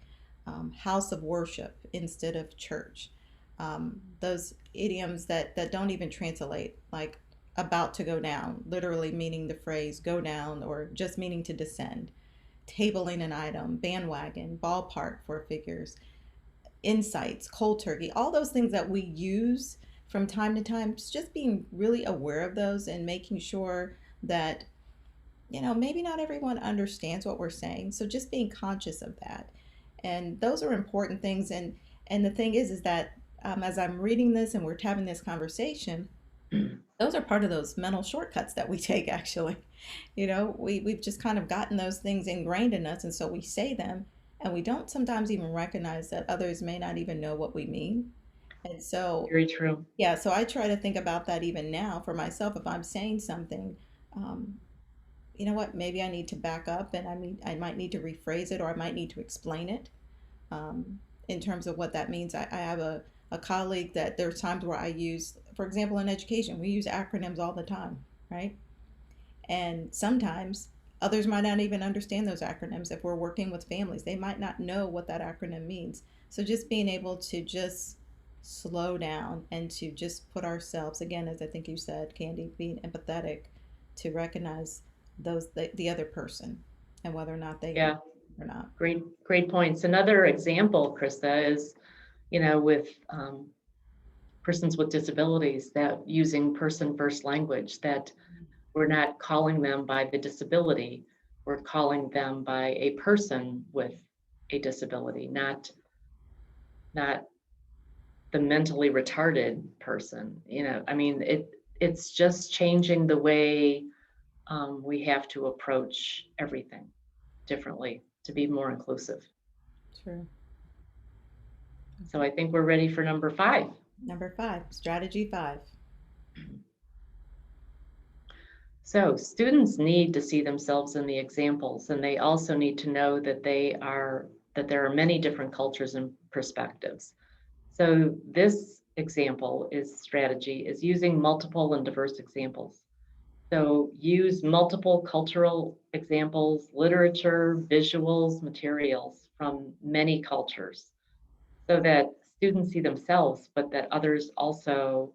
House of worship instead of church. Those idioms that don't even translate, like about to go down, literally meaning the phrase go down or just meaning to descend. Tabling an item, bandwagon, ballpark for figures, insights, cold turkey, all those things that we use from time to time, just being really aware of those and making sure that, maybe not everyone understands what we're saying. So just being conscious of that. And those are important things. And the thing is that as I'm reading this and we're having this conversation, those are part of those mental shortcuts that we take, actually. We've just kind of gotten those things ingrained in us, and so we say them, and we don't sometimes even recognize that others may not even know what we mean. And so, Very true. yeah, so I try to think about that even now for myself. If I'm saying something, um, you know what, maybe I need to back up, and I might need to rephrase it, or I might need to explain it, in terms of what that means. I have a colleague that there's times where I use, for example, in education, we use acronyms all the time, right? And sometimes others might not even understand those acronyms. If we're working with families, they might not know what that acronym means. So just being able to just slow down and to just put ourselves, again, as I think you said, Candi, being empathetic to recognize the other person and whether or not they Yeah, or not. great points. Another example, Krista, is, with persons with disabilities, that using person first language, that we're not calling them by the disability, we're calling them by a person with a disability, not the mentally retarded person. I mean, it's just changing the way we have to approach everything differently to be more inclusive. True. So I think we're ready for number 5. Number 5, strategy 5. So students need to see themselves in the examples, and they also need to know that there are many different cultures and perspectives. So this strategy is using multiple and diverse examples. So use multiple cultural examples, literature, visuals, materials from many cultures, so that students see themselves, but that others also,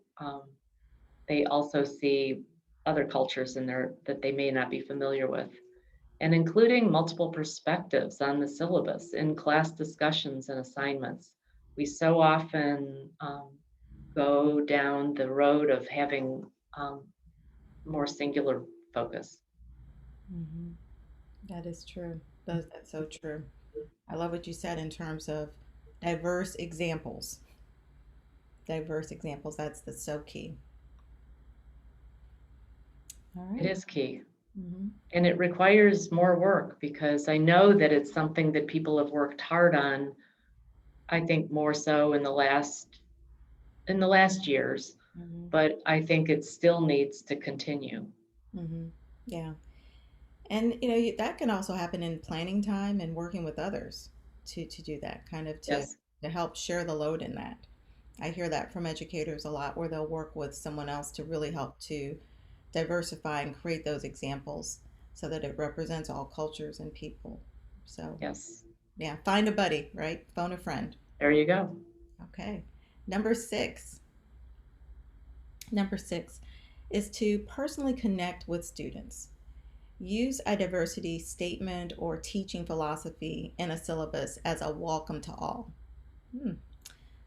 they also see other cultures in there that they may not be familiar with. And including multiple perspectives on the syllabus in class discussions and assignments. We so often go down the road of having more singular focus. Mm-hmm. That is true. That's so true. I love what you said in terms of diverse examples. Diverse examples. That's so key. All It right. is key. Mm-hmm. And it requires more work, because I know that it's something that people have worked hard on, I think more so in the last years, Mm-hmm. but I think it still needs to continue. Mm-hmm. Yeah. And that can also happen in planning time and working with others to do that, kind of Yes. to help share the load in that. I hear that from educators a lot, where they'll work with someone else to really help to diversify and create those examples so that it represents all cultures and people. So, Yes. yeah, find a buddy, right? Phone a friend. There you go. Okay. Number 6. Number 6 is to personally connect with students. Use a diversity statement or teaching philosophy in a syllabus as a welcome to all.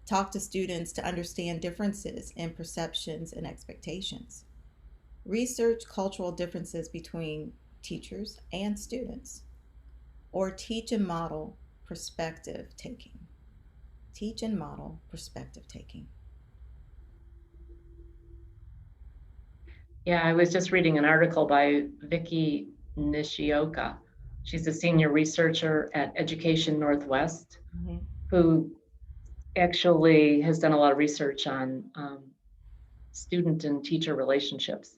Talk to students to understand differences in perceptions and expectations. Research cultural differences between teachers and students. Or teach and model perspective taking. Teach and model perspective taking. Yeah, I was just reading an article by Vicki Nishioka. She's a senior researcher at Education Northwest, Mm-hmm. who actually has done a lot of research on student and teacher relationships.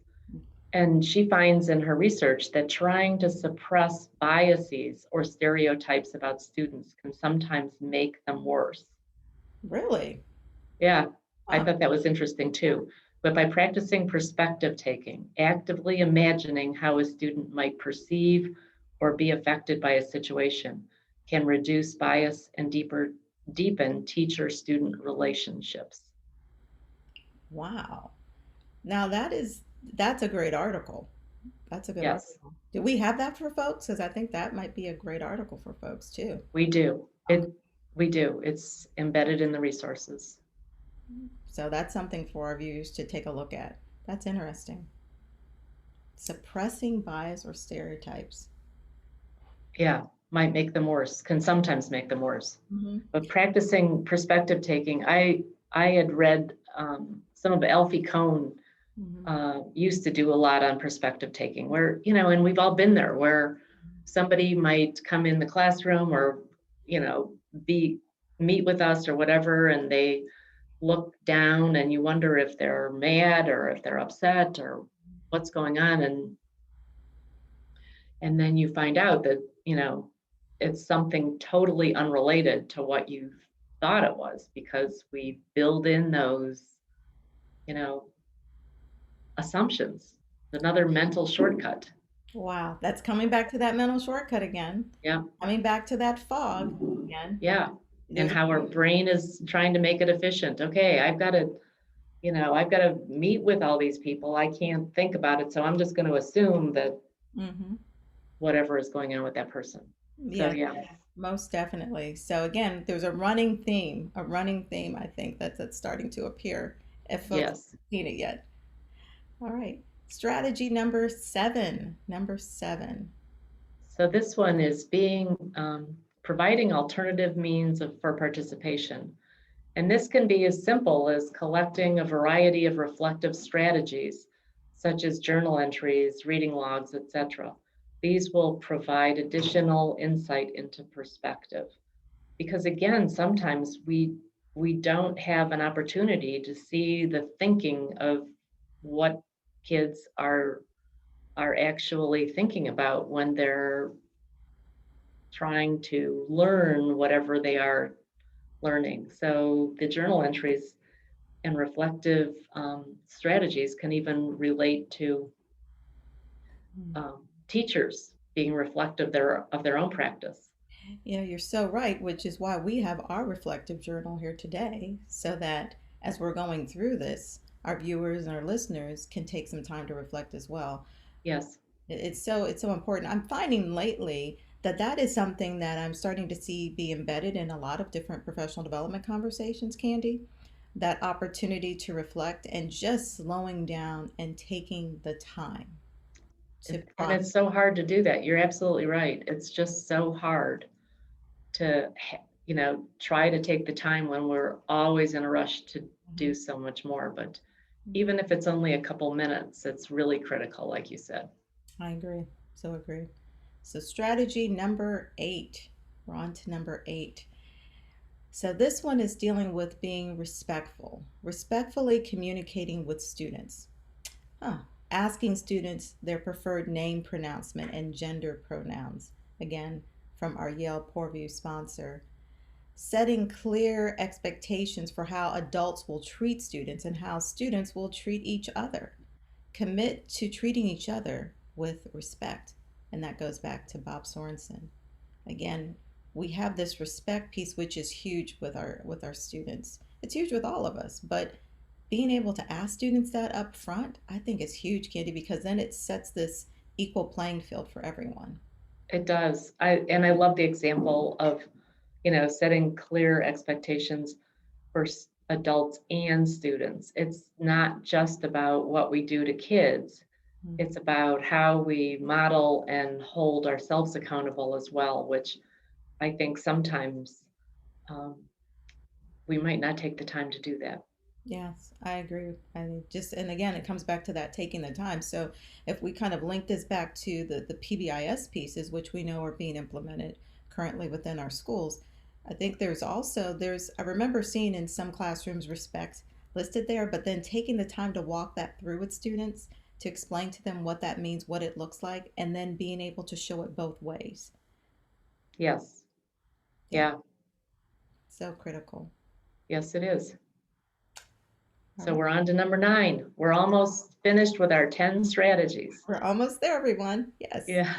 And she finds in her research that trying to suppress biases or stereotypes about students can sometimes make them worse. Really? Yeah, I Wow. thought that was interesting too. But by practicing perspective taking, actively imagining how a student might perceive or be affected by a situation, can reduce bias and deepen teacher-student relationships. Wow. Now that's a great article. That's a good Yes, article. Do we have that for folks? Because I think that might be a great article for folks too. we do. We do. It's embedded in the resources. So that's something for our viewers to take a look at. That's interesting. Suppressing bias or stereotypes. Yeah, can sometimes make them worse. Mm-hmm. But practicing perspective taking, I I had read some of Alfie Kohn used to do a lot on perspective taking, where, and we've all been there, where somebody might come in the classroom or, meet with us or whatever, and they look down and you wonder if they're mad or if they're upset or what's going on. And then you find out that, it's something totally unrelated to what you thought it was, because we build in those, assumptions, another mental shortcut. Wow, that's coming back to that mental shortcut again. Yeah. Coming back to that fog again. Yeah. There's And how our brain is trying to make it efficient. Okay, I've got to meet with all these people. I can't think about it. So I'm just going to assume that whatever is going on with that person. Yeah, So, yeah. Most definitely. So again, there's a running theme, I think that's starting to appear if folks haven't seen it yet. All right. Strategy number 7. So this one is providing alternative means for participation. And this can be as simple as collecting a variety of reflective strategies, such as journal entries, reading logs, etc. These will provide additional insight into perspective. Because again, sometimes we don't have an opportunity to see the thinking of what kids are actually thinking about when they're trying to learn whatever they are learning. So the journal entries and reflective strategies can even relate to teachers being reflective of their own practice. Yeah, you're so right, which is why we have our reflective journal here today, so that as we're going through this, our viewers and our listeners can take some time to reflect as well. Yes. It's so important. I'm finding lately that is something that I'm starting to see be embedded in a lot of different professional development conversations, Candi. That opportunity to reflect and just slowing down and taking the time to and it's so hard to do that. You're absolutely right. It's just so hard to, try to take the time when we're always in a rush to do so much more. But even if it's only a couple minutes, it's really critical, like you said. I agree. So agree. So strategy number 8. We're on to number 8. So this one is dealing with being respectful, respectfully communicating with students. Asking students their preferred name pronouncement and gender pronouns. Again, from our Yale Pourview sponsor. Setting clear expectations for how adults will treat students and how students will treat each other. Commit to treating each other with respect. And that goes back to Bob Sorensen. Again, we have this respect piece, which is huge with our students. It's huge with all of us, but being able to ask students that up front, I think is huge, Candi, because then it sets this equal playing field for everyone. It does. I love the example of, setting clear expectations for adults and students. It's not just about what we do to kids. It's about how we model and hold ourselves accountable as well, which I think sometimes we might not take the time to do that. Yes, I agree. And again, it comes back to that taking the time. So if we kind of link this back to the PBIS pieces, which we know are being implemented currently within our schools, I think I remember seeing in some classrooms respect listed there, but then taking the time to walk that through with students to explain to them what that means, what it looks like, and then being able to show it both ways. Yes. Yeah. So critical. Yes, it is. So we're on to number 9. We're almost finished with our 10 strategies. We're almost there, everyone. Yes. Yeah.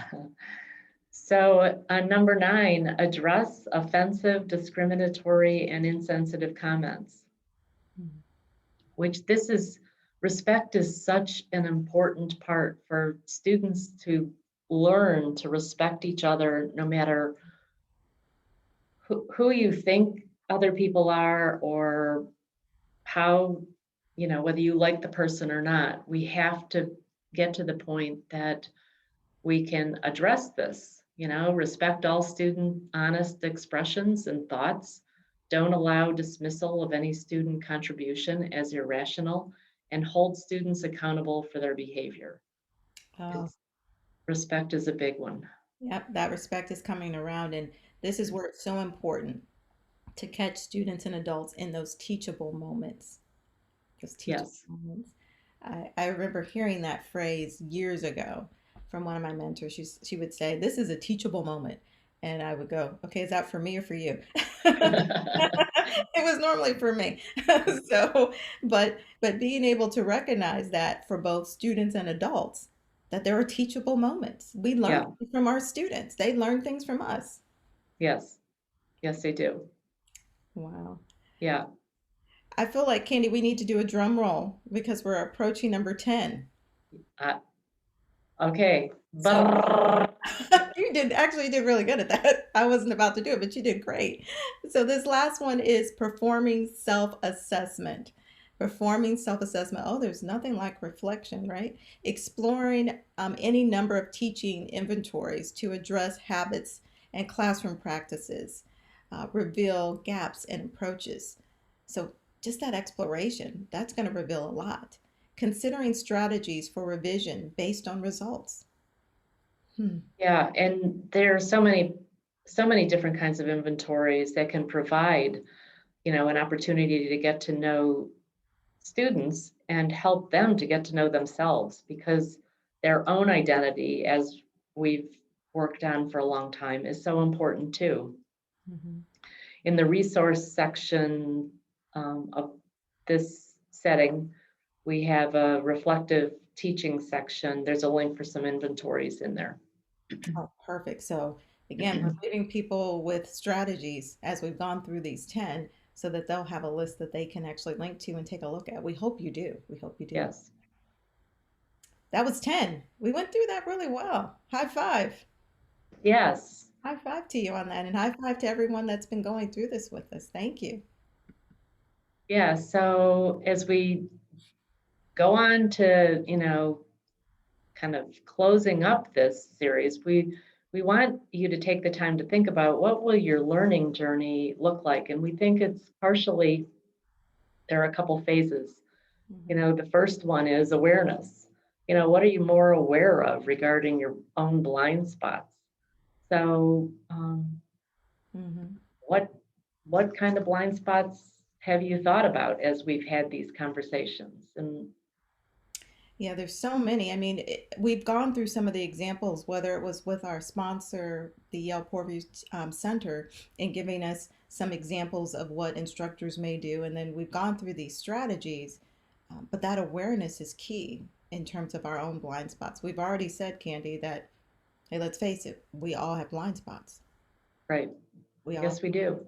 So number 9, address offensive, discriminatory, and insensitive comments. Respect is such an important part for students to learn to respect each other, no matter who you think other people are or how, whether you like the person or not. We have to get to the point that we can address this, respect all student honest expressions and thoughts, Don't allow dismissal of any student contribution as irrational, and hold students accountable for their behavior. Oh, Respect is a big one. yep, that respect is coming around. And this is where it's so important to catch students and adults in those teachable moments. Those teachable Yes. moments. I remember hearing that phrase years ago from one of my mentors. She would say, "This is a teachable moment." And I would go, "Okay, is that for me or for you?" It was normally for me. So, but being able to recognize that for both students and adults, that there are teachable moments. We learn Yeah. things from our students. They learn things from us. Yes. Yes, they do. Wow. Yeah. I feel like, Candy, we need to do a drum roll because we're approaching number 10. Uh, okay. So you did really good at that. I wasn't about to do it, but you did great. So this last one is performing self-assessment. Performing self-assessment. Oh, there's nothing like reflection, right? Exploring any number of teaching inventories to address habits and classroom practices, reveal gaps and approaches. So just that exploration, that's going to reveal a lot. Considering strategies for revision based on results. Yeah, and there are so many different kinds of inventories that can provide, an opportunity to get to know students and help them to get to know themselves, because their own identity, as we've worked on for a long time, is so important too. Mhm. In the resource section of this setting, we have a reflective teaching section. There's a link for some inventories in there. Oh, perfect. So again, we're leaving people with strategies as we've gone through these 10 so that they'll have a list that they can actually link to and take a look at. We hope you do. We hope you do. Yes. That was 10. We went through that really well. High five. Yes. High five to you on that. And high five to everyone that's been going through this with us. Thank you. Yeah. So as we go on to, kind of closing up this series, we want you to take the time to think about what will your learning journey look like. And we think it's partially, there are a couple phases. The first one is awareness. What are you more aware of regarding your own blind spots? So what kind of blind spots have you thought about as we've had these conversations? And Yeah, there's so many. I mean, we've gone through some of the examples, whether it was with our sponsor, the Yale Poorview Center, and giving us some examples of what instructors may do. And then we've gone through these strategies, but that awareness is key in terms of our own blind spots. We've already said, Candy, that, hey, let's face it, we all have blind spots. right. We all, Yes, we do.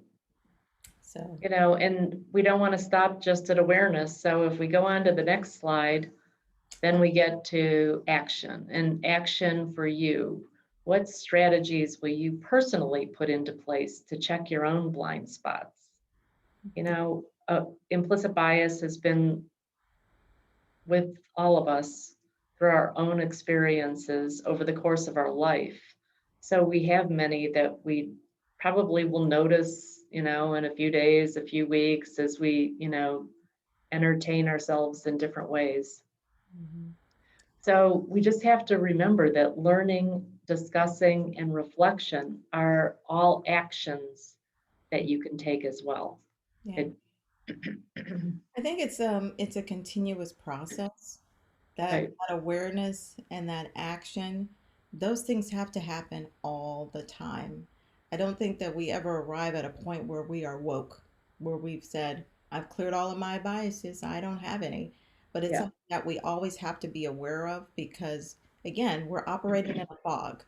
so, And we don't want to stop just at awareness. So if we go on to the next slide, then we get to action. And action for you. What strategies will you personally put into place to check your own blind spots? Implicit bias has been with all of us through our own experiences over the course of our life. So we have many that we probably will notice, in a few days, a few weeks, as we, entertain ourselves in different ways. So we just have to remember that learning, discussing, and reflection are all actions that you can take as well. yeah. I think it's a continuous process. That, Right. that awareness and that action, those things have to happen all the time. I don't think that we ever arrive at a point where we are woke, where we've said, I've cleared all of my biases, I don't have any. But it's Yeah. something that we always have to be aware of because, again, we're operating in a fog.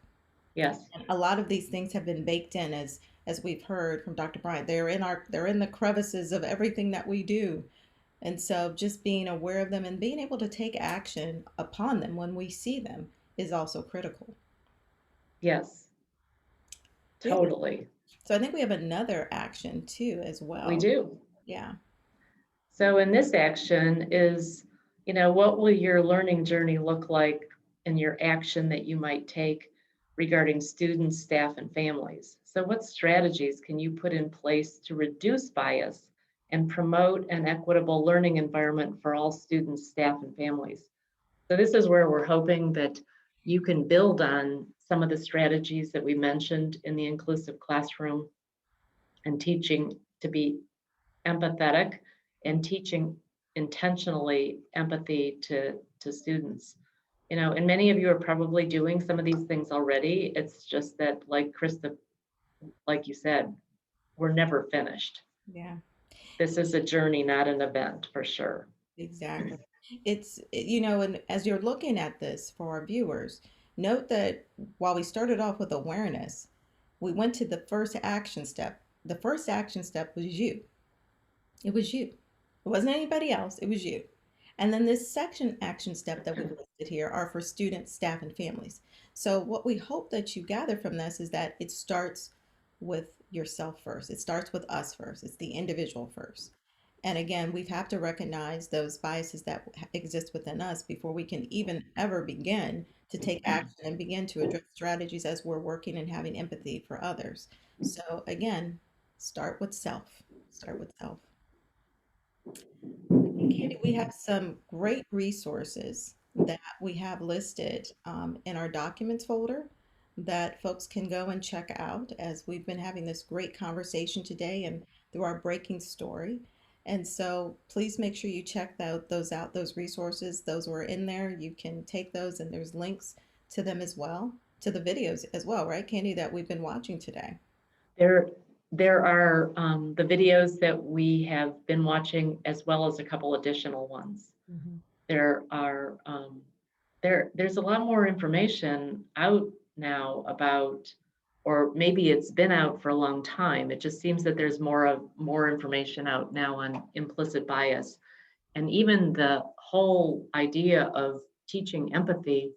Yes. And a lot of these things have been baked in as we've heard from Dr. Bryant. They're in the crevices of everything that we do. And so just being aware of them and being able to take action upon them when we see them is also critical. Yes. Totally. So I think we have another action too as well. We do. Yeah. So in this action is, what will your learning journey look like in your action that you might take regarding students, staff, and families? So what strategies can you put in place to reduce bias and promote an equitable learning environment for all students, staff, and families? So this is where we're hoping that you can build on some of the strategies that we mentioned in the inclusive classroom and teaching to be empathetic and teaching intentionally empathy to students. You know, and many of you are probably doing some of these things already. It's just that, like Krista, like you said, we're never finished. Yeah. This is a journey, not an event, for sure. Exactly. And as you're looking at this for our viewers, note that while we started off with awareness, we went to the first action step. The first action step was you. It was you. It wasn't anybody else. It was you. And then this section action step that we listed here are for students, staff, and families. So what we hope that you gather from this is that it starts with yourself first. It starts with us first. It's the individual first. And again, we have to recognize those biases that exist within us before we can even ever begin to take action and begin to address strategies as we're working and having empathy for others. So again, start with self. Start with self. Candi, we have some great resources that we have listed in our documents folder that folks can go and check out as we've been having this great conversation today and through our breaking story. And so please make sure you check those out, those resources. Those were in there. You can take those and there's links to them as well, to the videos as well, right, Candi, that we've been watching today. There are the videos that we have been watching, as well as a couple additional ones. Mm-hmm. There's a lot more information out now about, or maybe it's been out for a long time. It just seems that there's more information out now on implicit bias, and even the whole idea of teaching empathy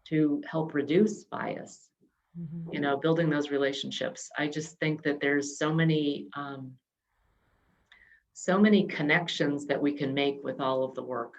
to help reduce bias. Mm-hmm. You know, building those relationships. I just think that there's so many connections that we can make with all of the work.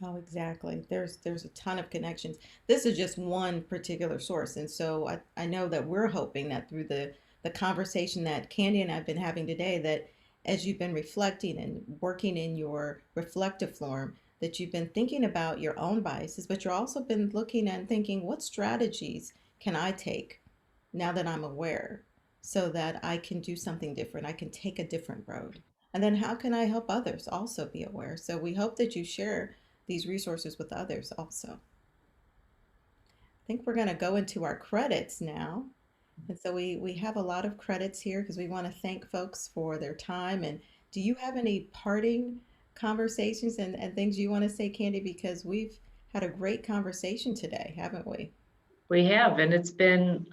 Oh, exactly. There's a ton of connections. This is just one particular source. And so I know that we're hoping that through the conversation that Candi and I've been having today, that as you've been reflecting and working in your reflective form, that you've been thinking about your own biases, but you've also been looking and thinking, what strategies can I take now that I'm aware so that I can do something different? I can take a different road. And then how can I help others also be aware? So we hope that you share these resources with others also. I think we're going to go into our credits now. And so we have a lot of credits here because we want to thank folks for their time. And do you have any parting conversations and things you want to say, Candi? Because we've had a great conversation today, haven't we? We have, and it's been,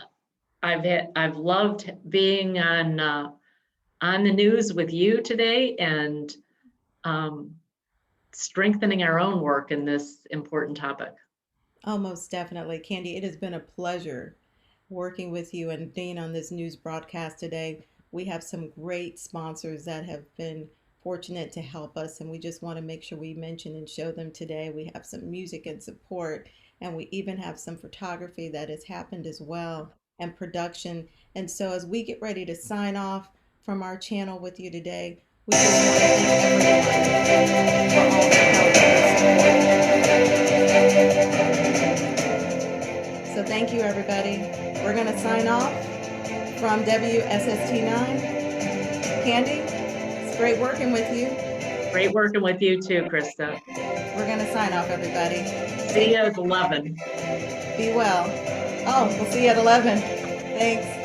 I've loved being on the news with you today, and strengthening our own work in this important topic. Oh, most definitely. Candi, it has been a pleasure working with you and being on this news broadcast today. We have some great sponsors that have been fortunate to help us, and we just want to make sure we mention and show them today. We have some music and support, and we even have some photography that has happened as well, and production. And so as we get ready to sign off from our channel with you today, we just want to thank everyone for all the help and support. So thank you, everybody. We're going to sign off from WSST9. Candi, it's great working with you. Great working with you too, Krista. We're going to sign off, everybody. See you at 11. Be well. Oh, we'll see you at 11. Thanks.